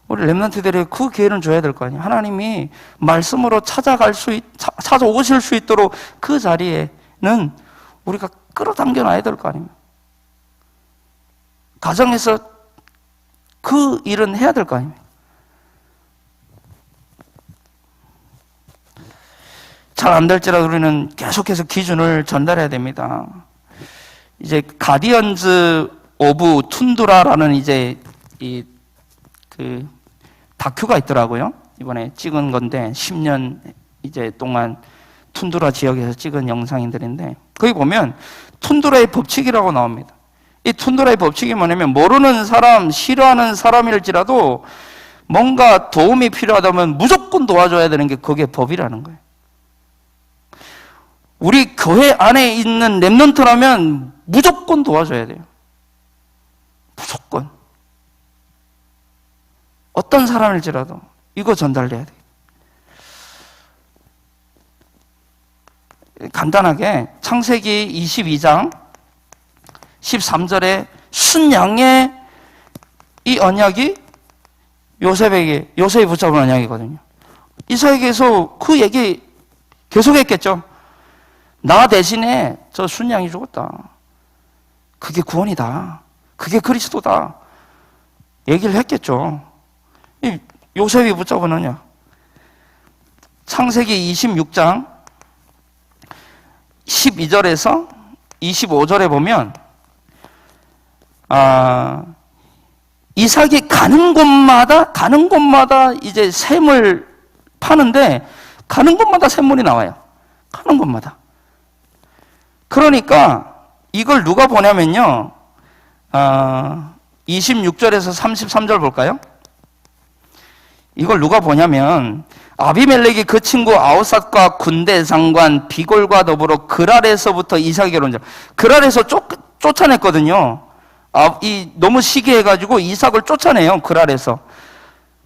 B: 우리 렘넌트들이 그 기회는 줘야 될 거 아니에요. 하나님이 말씀으로 찾아오실 수 있도록 그 자리에는 우리가 끌어당겨 놔야 될 거 아닙니까? 가정에서 그 일은 해야 될 거 아닙니까? 잘 안 될지라도 우리는 계속해서 기준을 전달해야 됩니다. 이제 가디언즈 오브 툰드라라는 이제 그 다큐가 있더라고요. 이번에 찍은 건데 10년 이제 동안 툰드라 지역에서 찍은 영상들인데 거기 보면 툰드라의 법칙이라고 나옵니다. 이 툰드라의 법칙이 뭐냐면 모르는 사람, 싫어하는 사람일지라도 뭔가 도움이 필요하다면 무조건 도와줘야 되는 게 그게 법이라는 거예요. 우리 교회 안에 있는 렘넌트라면 무조건 도와줘야 돼요. 무조건. 어떤 사람일지라도 이거 전달돼야 돼요. 간단하게 창세기 22장 13절에 순양의 이 언약이 요셉이 붙잡은 언약이거든요. 이삭에게서 그 얘기 계속했겠죠. 나 대신에 저 순양이 죽었다. 그게 구원이다. 그게 그리스도다. 얘기를 했겠죠. 이 요셉이 붙잡은 언약. 창세기 26장 12절에서 25절에 보면 이삭이 가는 곳마다 이제 샘을 파는데 가는 곳마다 샘물이 나와요. 가는 곳마다. 그러니까 이걸 누가 보냐면요. 26절에서 33절 볼까요? 이걸 누가 보냐면 아비멜렉이 그 친구 아우삿과 군대 장관 비골과 더불어 그랄에서부터 이삭에게로 온 자. 그랄에서 쫓아냈거든요. 너무 시기해가지고 이삭을 쫓아내요. 그랄에서.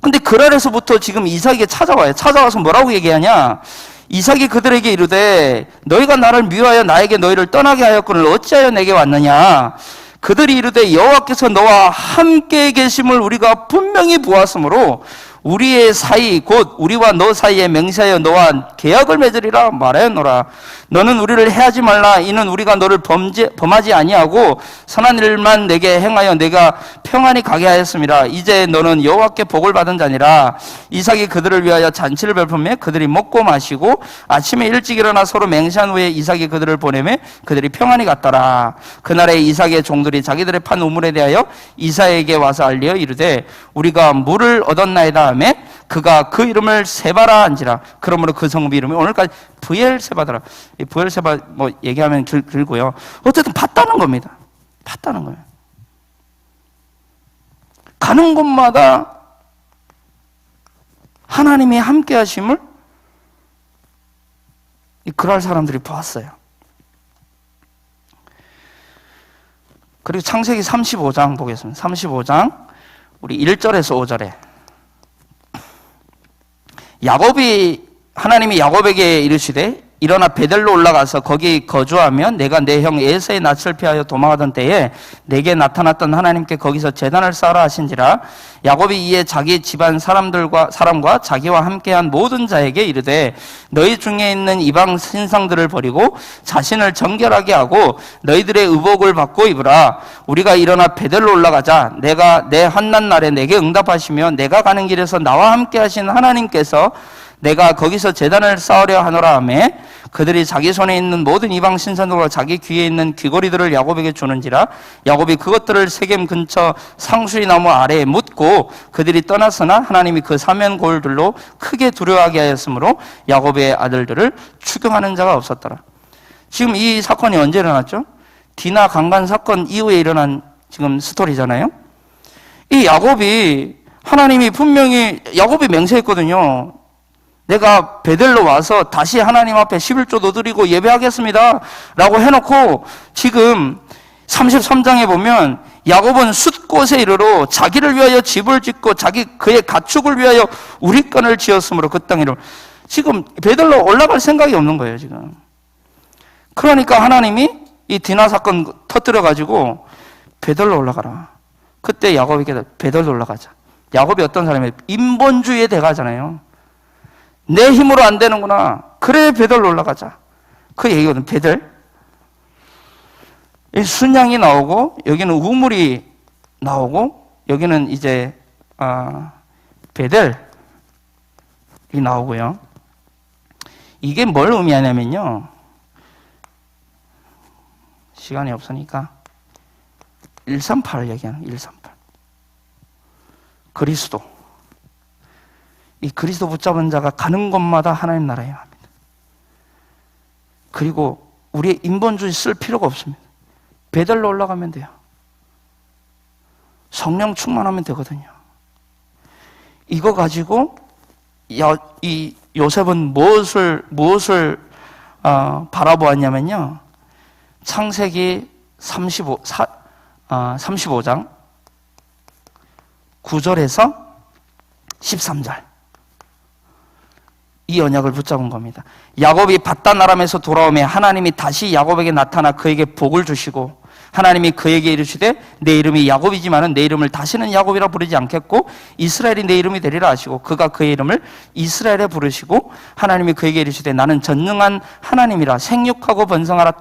B: 근데 그랄에서부터 지금 이삭에게 찾아와요. 찾아와서 뭐라고 얘기하냐? 이삭이 그들에게 이르되 너희가 나를 미워하여 나에게 너희를 떠나게 하였거늘 어찌하여 내게 왔느냐? 그들이 이르되 여호와께서 너와 함께 계심을 우리가 분명히 보았으므로 우리의 사이 곧 우리와 너 사이에 맹세하여 너와 계약을 맺으리라 말하였노라. 너는 우리를 해하지 말라. 이는 우리가 너를 범하지 아니하고 선한 일만 내게 행하여 내가 평안히 가게 하였습니다. 이제 너는 여호와께 복을 받은 자니라. 이삭이 그들을 위하여 잔치를 베풀매 그들이 먹고 마시고 아침에 일찍 일어나 서로 맹세한 후에 이삭이 그들을 보내매 그들이 평안히 갔더라. 그날에 이삭의 종들이 자기들의 판 우물에 대하여 이삭에게 와서 알리어 이르되 우리가 물을 얻었나이다 하매 그가 그 이름을 세바라 한지라. 그러므로 그 성읍 이름이 오늘까지 브엘세바더라. 이 브엘세바 뭐 얘기하면 길고요. 어쨌든 봤다는 겁니다. 봤다는 거예요. 가는 곳마다 하나님이 함께 하심을 그럴 사람들이 보았어요. 그리고 창세기 35장 보겠습니다. 35장 우리 1절에서 5절에 하나님이 야곱에게 이르시되 일어나 베델로 올라가서 거기 거주하며 내가 내 형 에서의 낯을 피하여 도망하던 때에 내게 나타났던 하나님께 거기서 제단을 쌓으라 하신지라. 야곱이 이에 자기 집안 사람과 자기와 함께한 모든 자에게 이르되 너희 중에 있는 이방 신상들을 버리고 자신을 정결하게 하고 너희들의 의복을 받고 입으라. 우리가 일어나 베델로 올라가자. 내가 내 환난 날에 내게 응답하시며 내가 가는 길에서 나와 함께 하신 하나님께서 내가 거기서 제단을 쌓으려 하노라 하며 그들이 자기 손에 있는 모든 이방 신상들과 자기 귀에 있는 귀걸이들을 야곱에게 주는지라. 야곱이 그것들을 세겜 근처 상수리 나무 아래에 묻고 그들이 떠났으나 하나님이 그 사면 고울들로 크게 두려워하게 하였으므로 야곱의 아들들을 추경하는 자가 없었더라. 지금 이 사건이 언제 일어났죠? 디나 강간 사건 이후에 일어난 지금 스토리잖아요. 이 야곱이 하나님이 분명히 야곱이 맹세했거든요. 내가 베델로 와서 다시 하나님 앞에 11조도 드리고 예배하겠습니다 라고 해놓고 지금 33장에 보면 야곱은 숫곳에 이르러 자기를 위하여 집을 짓고 그의 가축을 위하여 우리간을 지었으므로 그 땅에 이르러 지금 베델로 올라갈 생각이 없는 거예요 지금. 그러니까 하나님이 이 디나 사건 터뜨려가지고 베델로 올라가라. 그때 야곱에게 베델로 올라가자. 야곱이 어떤 사람이에요? 인본주의의 대가잖아요. 내 힘으로 안 되는구나. 그래 베델로 올라가자. 그 얘기거든. 베델. 순양이 나오고 여기는 우물이 나오고 여기는 이제 베델이 나오고요. 이게 뭘 의미하냐면요. 시간이 없으니까 138을 얘기하는 138. 그리스도. 이 그리스도 붙잡은 자가 가는 곳마다 하나님 나라에 합니다. 그리고 우리의 인본주의 쓸 필요가 없습니다. 베델로 올라가면 돼요. 성령 충만하면 되거든요. 이거 가지고 이 요셉은 무엇을 바라보았냐면요. 창세기 35장 9절에서 13절. 이 언약을 붙잡은 겁니다. 야곱이 바단 아람에서 돌아오매 하나님이 다시 야곱에게 나타나 그에게 복을 주시고 하나님이 그에게 이르시되 내 이름이 야곱이지만은 내 이름을 다시는 야곱이라 부르지 않겠고 이스라엘이 내 이름이 되리라 하시고 그가 그의 이름을 이스라엘에 부르시고 하나님이 그에게 이르시되 나는 전능한 하나님이라 생육하고 번성하라.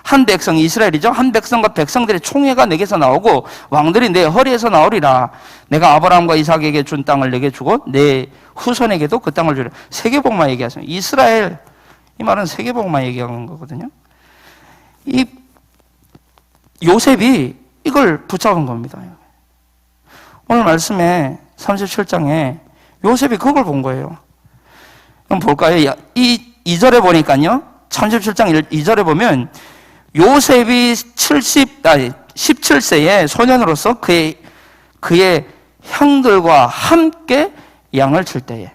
B: 한 백성 이스라엘이죠. 한 백성과 백성들의 총회가 내게서 나오고 왕들이 내 허리에서 나오리라. 내가 아브라함과 이삭에게 준 땅을 내게 주고 내 후손에게도 그 땅을 주리라. 세계복만 얘기하십니다. 이스라엘 이 말은 세계복만 얘기하는 거거든요. 이 요셉이 이걸 붙잡은 겁니다. 오늘 말씀에 37장에 요셉이 그걸 본 거예요. 그럼 볼까요? 이 2절에 보니까요. 37장 2절에 보면 요셉이 17세에 소년으로서 그의 형들과 함께 양을 칠 때에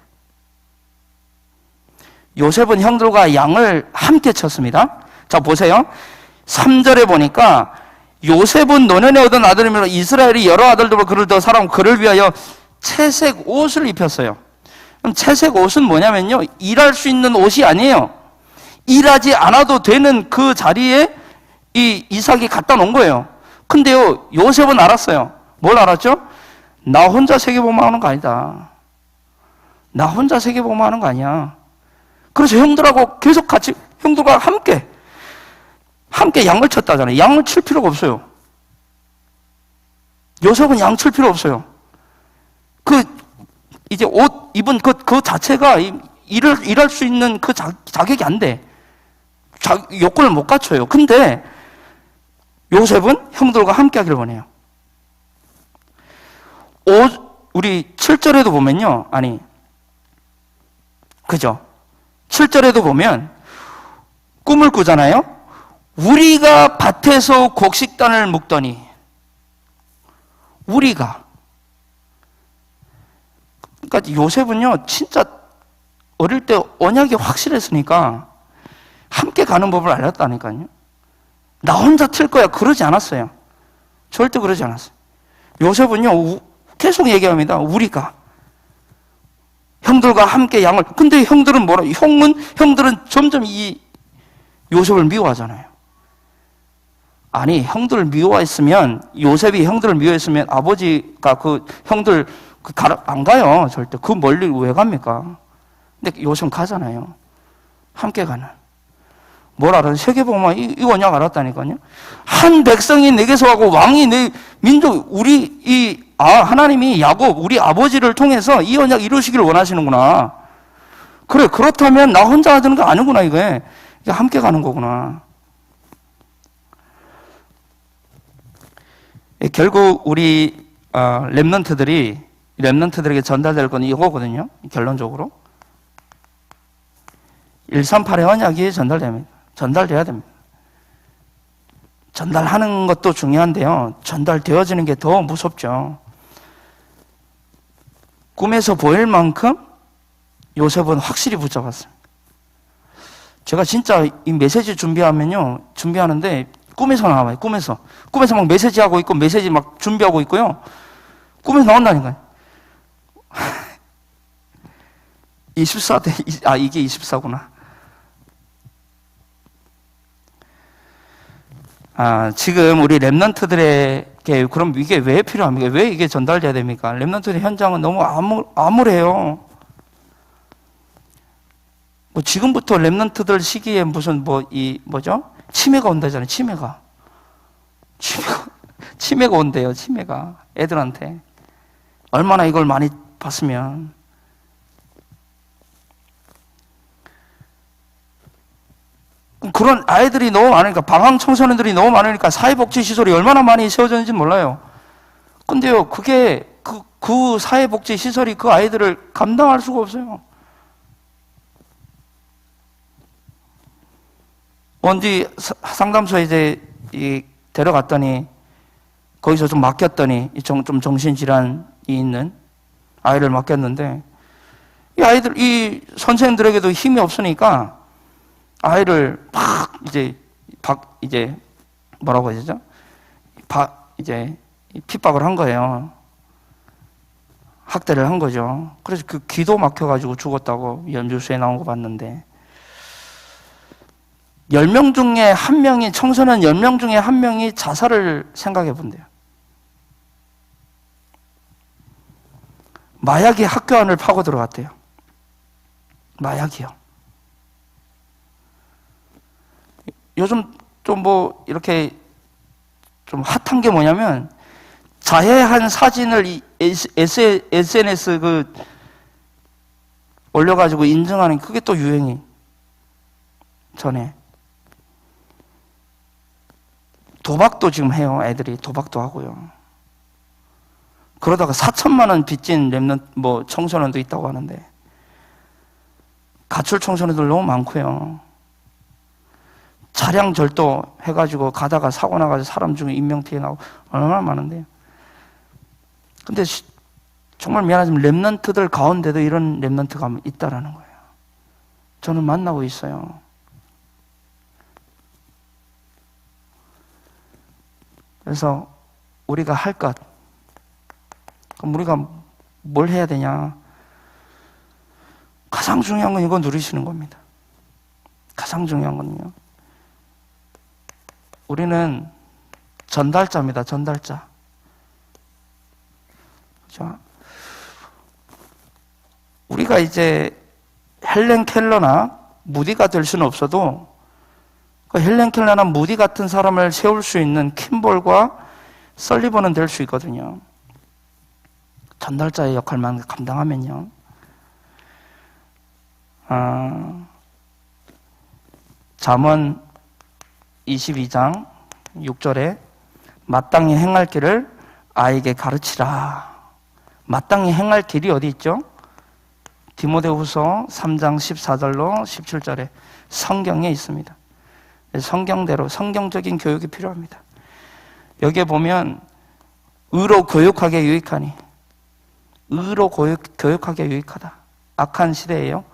B: 요셉은 형들과 양을 함께 쳤습니다. 자 보세요. 3절에 보니까 요셉은 노년에 얻은 아들이므로 이스라엘이 여러 아들들과 그를 더 사랑하고 그를 위하여 채색 옷을 입혔어요. 그럼 채색 옷은 뭐냐면요. 일할 수 있는 옷이 아니에요. 일하지 않아도 되는 그 자리에 이 이삭이 갖다 놓은 거예요. 근데요, 요셉은 알았어요. 뭘 알았죠? 나 혼자 세계복음하는 거 아니다. 나 혼자 세계복음하는 거 아니야. 그래서 형들하고 계속 같이 형들과 함께 양을 쳤다잖아요. 양을 칠 필요가 없어요. 요셉은 양 칠 필요 없어요. 이제 옷 입은 그 자체가 일할 수 있는 그 자격이 안 돼. 요건을 못 갖춰요. 근데 요셉은 형들과 함께 하기를 원해요. 우리 7절에도 보면요. 그죠? 7절에도 보면 꿈을 꾸잖아요. 우리가 밭에서 곡식단을 묶더니 우리가 그러니까 요셉은요 진짜 어릴 때 언약이 확실했으니까 함께 가는 법을 알았다니까요. 나 혼자 틀 거야 그러지 않았어요. 절대 그러지 않았어요. 요셉은요 계속 얘기합니다. 우리가 형들과 함께 양을. 근데 형들은 뭐라? 형들은 점점 이 요셉을 미워하잖아요. 아니 형들을 미워했으면 요셉이 형들을 미워했으면 아버지가 그 형들 안 가요. 절대. 그 멀리 왜 갑니까? 근데 요셉은 가잖아요. 함께 가는. 뭘 알아요? 세계복음화 이 언약 알았다니까요. 한 백성이 내게서 하고 왕이 내 민족 하나님이 야곱 우리 아버지를 통해서 이 언약 이루시기를 원하시는구나. 그래 그렇다면 나 혼자 하는 거 아니구나 이게 함께 가는 거구나. 결국 우리 렘넌트들에게 전달될 건 이거거든요. 결론적으로 138의 언약이 전달돼야 됩니다. 전달하는 것도 중요한데요. 전달되어지는 게 더 무섭죠. 꿈에서 보일 만큼 요셉은 확실히 붙잡았어요. 제가 진짜 이 메시지 준비하는데 꿈에서 나와요. 꿈에서 막 메시지하고 있고 메시지 막 준비하고 있고요. 꿈에서 나온다니까요. 24대 이게 24구나. 지금 우리 렘넌트들에게 그럼 이게 왜 필요합니까? 왜 이게 전달돼야 됩니까? 렘넌트의 현장은 너무 암울해요. 뭐 지금부터 렘넌트들 시기에 무슨 치매가 온다잖아요. 치매가 온대요. 치매가 애들한테 얼마나 이걸 많이 봤으면. 그런 아이들이 너무 많으니까 방황 청소년들이 너무 많으니까 사회복지시설이 얼마나 많이 세워졌는지 몰라요. 근데요 그게 그 사회복지시설이 그 아이들을 감당할 수가 없어요. 어디 상담소에 이제 데려갔더니 거기서 좀 맡겼더니 좀 정신질환이 있는 아이를 맡겼는데 이 선생님들에게도 힘이 없으니까 아이를 막 이제 뭐라고 해야 되죠? 이제 핍박을 한 거예요. 학대를 한 거죠. 그래서 그 귀도 막혀가지고 죽었다고 연주소에 나온 거 봤는데 10명 중에 1명이 청소년 10명 중에 1명이 자살을 생각해 본대요. 마약이 학교 안을 파고 들어갔대요. 마약이요. 요즘 좀 이렇게 좀 핫한 게 뭐냐면 자해한 사진을 SNS 올려가지고 인증하는 그게 또 유행이 전에. 도박도 지금 해요. 애들이 도박도 하고요. 그러다가 4천만 원 빚진 청소년도 있다고 하는데 가출 청소년들 너무 많고요. 차량 절도 해가지고 가다가 사고 나가지고 사람 중에 인명피해 나고 얼마나 많은데요. 근데 정말 미안하지만 렘넌트들 가운데도 이런 렘넌트가 있다라는 거예요. 저는 만나고 있어요. 그래서 우리가 할 것, 그럼 우리가 뭘 해야 되냐? 가장 중요한 건 이거 누리시는 겁니다. 가장 중요한 건요. 우리는 전달자입니다. 전달자. 그죠? 우리가 이제 헬렌 켈러나 무디가 될 수는 없어도 그 헬렌 켈러나 무디 같은 사람을 세울 수 있는 킴볼과 설리번은 될 수 있거든요. 전달자의 역할만 감당하면요. 잠언 22장 6절에 마땅히 행할 길을 아이에게 가르치라. 마땅히 행할 길이 어디 있죠? 디모데후서 3장 14절로 17절에 성경에 있습니다. 성경대로 성경적인 교육이 필요합니다. 여기에 보면 의로 교육하게 유익하니, 의로 교육하게 유익하다. 악한 시대예요.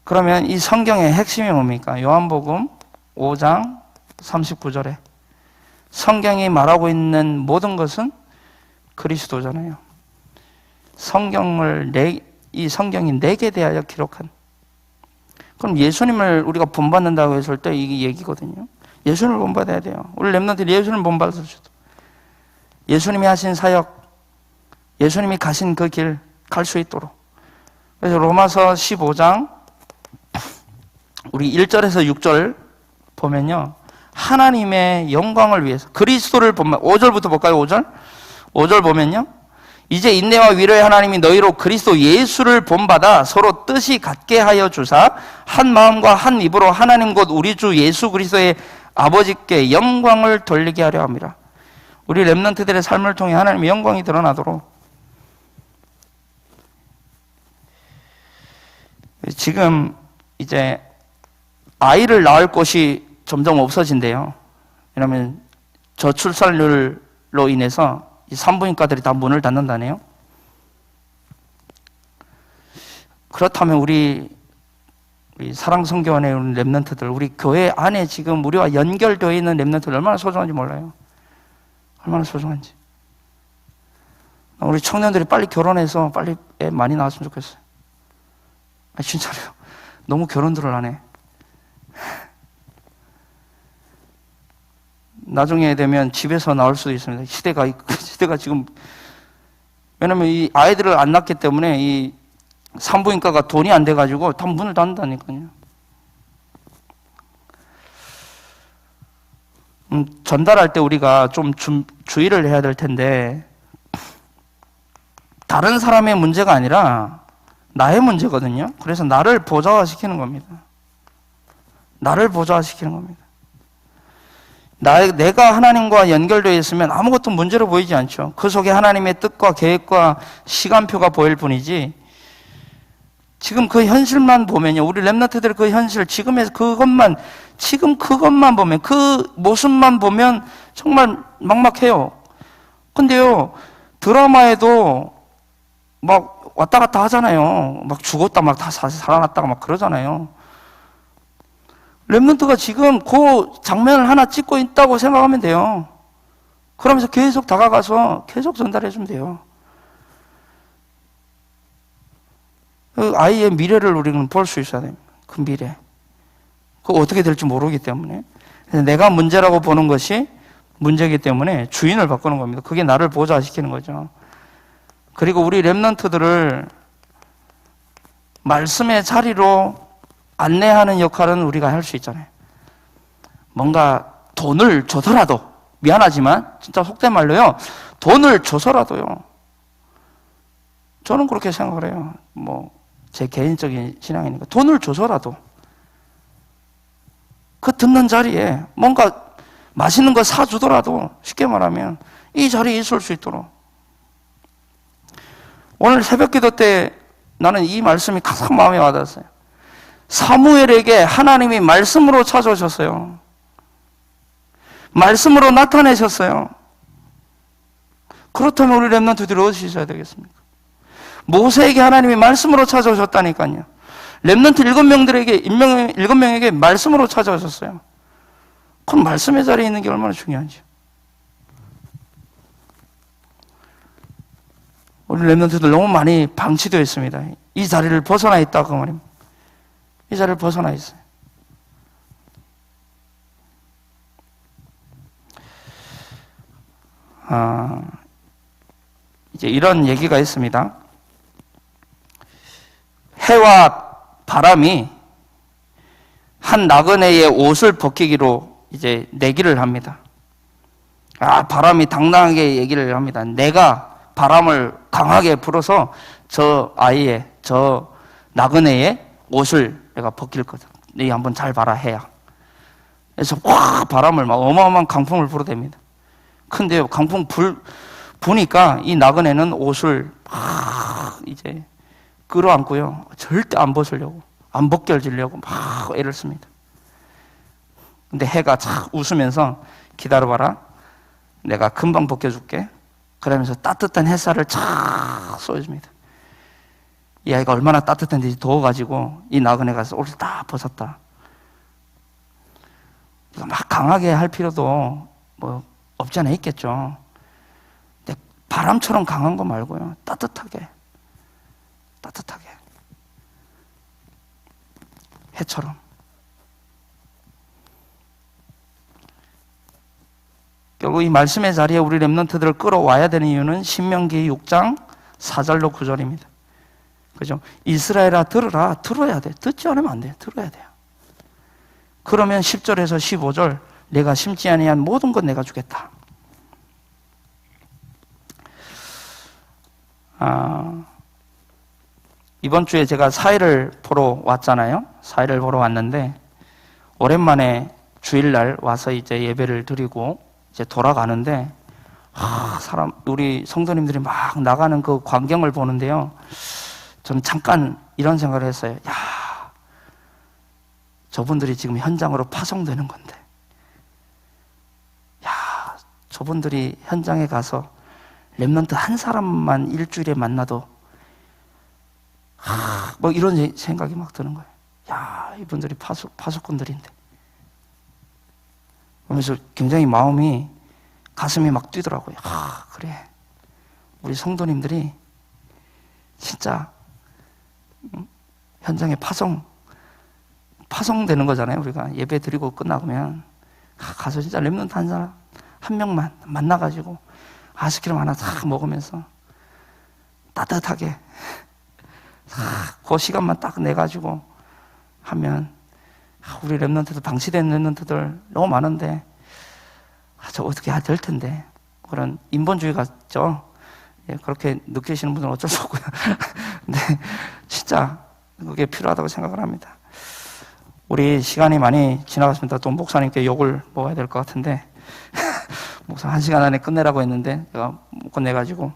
B: 그러면 이 성경의 핵심이 뭡니까? 요한복음 5장 39절에 성경이 말하고 있는 모든 것은 그리스도잖아요. 이 성경이 내게 대하여 기록한. 그럼 예수님을 우리가 본받는다고 했을 때 이게 얘기거든요. 예수님을 본받아야 돼요. 우리 렘넌트들이 예수님을 본받을 수도. 예수님이 하신 사역, 예수님이 가신 그 길 갈 수 있도록. 그래서 로마서 15장 우리 1절에서 6절 보면요. 하나님의 영광을 위해서 그리스도를 본받. 5절부터 볼까요? 5절? 5절 보면요. 이제 인내와 위로의 하나님이 너희로 그리스도 예수를 본받아 서로 뜻이 같게 하여 주사 한 마음과 한 입으로 하나님 곧 우리 주 예수 그리스도의 아버지께 영광을 돌리게 하려 합니다. 우리 렘넌트들의 삶을 통해 하나님의 영광이 드러나도록. 지금 이제 아이를 낳을 곳이 점점 없어진대요. 왜냐하면 저출산율로 인해서 이 산부인과들이 다 문을 닫는다네요. 그렇다면 우리 사랑성교원의 렘넌트들, 우리 교회 안에 지금 우리와 연결되어 있는 렘넌트들 얼마나 소중한지 몰라요. 얼마나 소중한지. 우리 청년들이 빨리 결혼해서 빨리 애 많이 낳았으면 좋겠어요. 진짜로요. 너무 결혼들을 안 해. 나중에 되면 집에서 나올 수도 있습니다. 시대가 지금, 왜냐면 이 아이들을 안 낳기 때문에 이 산부인과가 돈이 안 돼가지고 다 문을 닫는다니까요. 전달할 때 우리가 좀 주의를 해야 될 텐데, 다른 사람의 문제가 아니라 나의 문제거든요. 그래서 나를 보좌화시키는 겁니다. 나를 보좌화시키는 겁니다. 내가 하나님과 연결되어 있으면 아무것도 문제로 보이지 않죠. 그 속에 하나님의 뜻과 계획과 시간표가 보일 뿐이지, 지금 그 현실만 보면요. 우리 렘넌트들 그 현실, 지금 그것만 보면, 그 모습만 보면 정말 막막해요. 근데요, 드라마에도 막 왔다 갔다 하잖아요. 막 죽었다, 막 다 살아났다가 막 그러잖아요. 렘넌트가 지금 그 장면을 하나 찍고 있다고 생각하면 돼요. 그러면서 계속 다가가서 계속 전달해주면 돼요. 그 아이의 미래를 우리는 볼 수 있어야 됩니다. 그 미래. 그거 어떻게 될지 모르기 때문에. 내가 문제라고 보는 것이 문제이기 때문에 주인을 바꾸는 겁니다. 그게 나를 보좌시키는 거죠. 그리고 우리 렘넌트들을 말씀의 자리로 안내하는 역할은 우리가 할 수 있잖아요. 뭔가 돈을 줘서라도, 미안하지만 진짜 속된 말로요, 돈을 줘서라도요. 저는 그렇게 생각을 해요. 제 개인적인 신앙이니까 돈을 줘서라도 그 듣는 자리에 뭔가 맛있는 거 사주더라도, 쉽게 말하면 이 자리에 있을 수 있도록. 오늘 새벽기도 때 나는 이 말씀이 가장 마음에 와닿았어요. 사무엘에게 하나님이 말씀으로 찾아오셨어요. 말씀으로 나타내셨어요. 그렇다면 우리 렘넌트들이 어디서 있어야 되겠습니까? 모세에게 하나님이 말씀으로 찾아오셨다니까요. 렘넌트 7명에게 말씀으로 찾아오셨어요. 그럼 말씀의 자리에 있는 게 얼마나 중요한지. 우리 렘넌트들 너무 많이 방치되어 있습니다. 이 자리를 벗어나 있다고 말입니다. 이 자리를 벗어나 있어요. 이제 이런 얘기가 있습니다. 해와 바람이 한 나그네의 옷을 벗기기로 이제 내기를 합니다. 바람이 당당하게 얘기를 합니다. 내가 바람을 강하게 불어서 저 나그네의 옷을 내가 벗길 거다. 네 한번 잘 봐라, 해야. 그래서 확 바람을 막 어마어마한 강풍을 불어댑니다. 근데 강풍 부니까 이 나그네는 옷을 막 이제 끌어안고요. 절대 안 벗으려고, 안 벗겨지려고 막 애를 씁니다. 근데 해가 착 웃으면서 기다려봐라. 내가 금방 벗겨줄게. 그러면서 따뜻한 햇살을 착 쏘여줍니다. 이 아이가 얼마나 따뜻한지 더워가지고 이 나그네 가서 옷을 다 벗었다. 막 강하게 할 필요도 뭐 없지 않아 있겠죠. 근데 바람처럼 강한 거 말고요. 따뜻하게. 해처럼. 결국 이 말씀의 자리에 우리 렘넌트들을 끌어와야 되는 이유는 신명기 6장 4절로 9절입니다. 그죠? 이스라엘아 들어야 돼. 듣지 않으면 안 돼. 들어야 돼요. 그러면 10절에서 15절 내가 심지 아니한 모든 것 내가 주겠다. 이번 주에 제가 사회를 보러 왔잖아요. 사회를 보러 왔는데 오랜만에 주일날 와서 이제 예배를 드리고 이제 돌아가는데 우리 성도님들이 막 나가는 그 광경을 보는데요. 저는 잠깐 이런 생각을 했어요. 저분들이 지금 현장으로 파송되는 건데, 저분들이 현장에 가서 렘넌트 한 사람만 일주일에 만나도 뭐 이런 생각이 막 드는 거예요. 이분들이 파수꾼들인데. 그러면서 굉장히 마음이, 가슴이 막 뛰더라고요. 그래. 우리 성도님들이 진짜 현장에 파송되는 거잖아요. 우리가 예배 드리고 끝나면 가서 진짜 렘넌트 한 사람, 한 명만 만나가지고 아이스크림 하나 싹 먹으면서 따뜻하게 그 시간만 딱 내가지고 하면, 우리 렘넌트들, 방치된 렘넌트들 너무 많은데 저 어떻게 해야 될 텐데, 그런 인본주의 같죠? 그렇게 느끼시는 분들은 어쩔 수 없고요. 근데 진짜 그게 필요하다고 생각을 합니다. 우리 시간이 많이 지나갔습니다. 또 목사님께 욕을 먹어야 될 것 같은데 목사 1시간 안에 끝내라고 했는데 제가 못 끝내가지고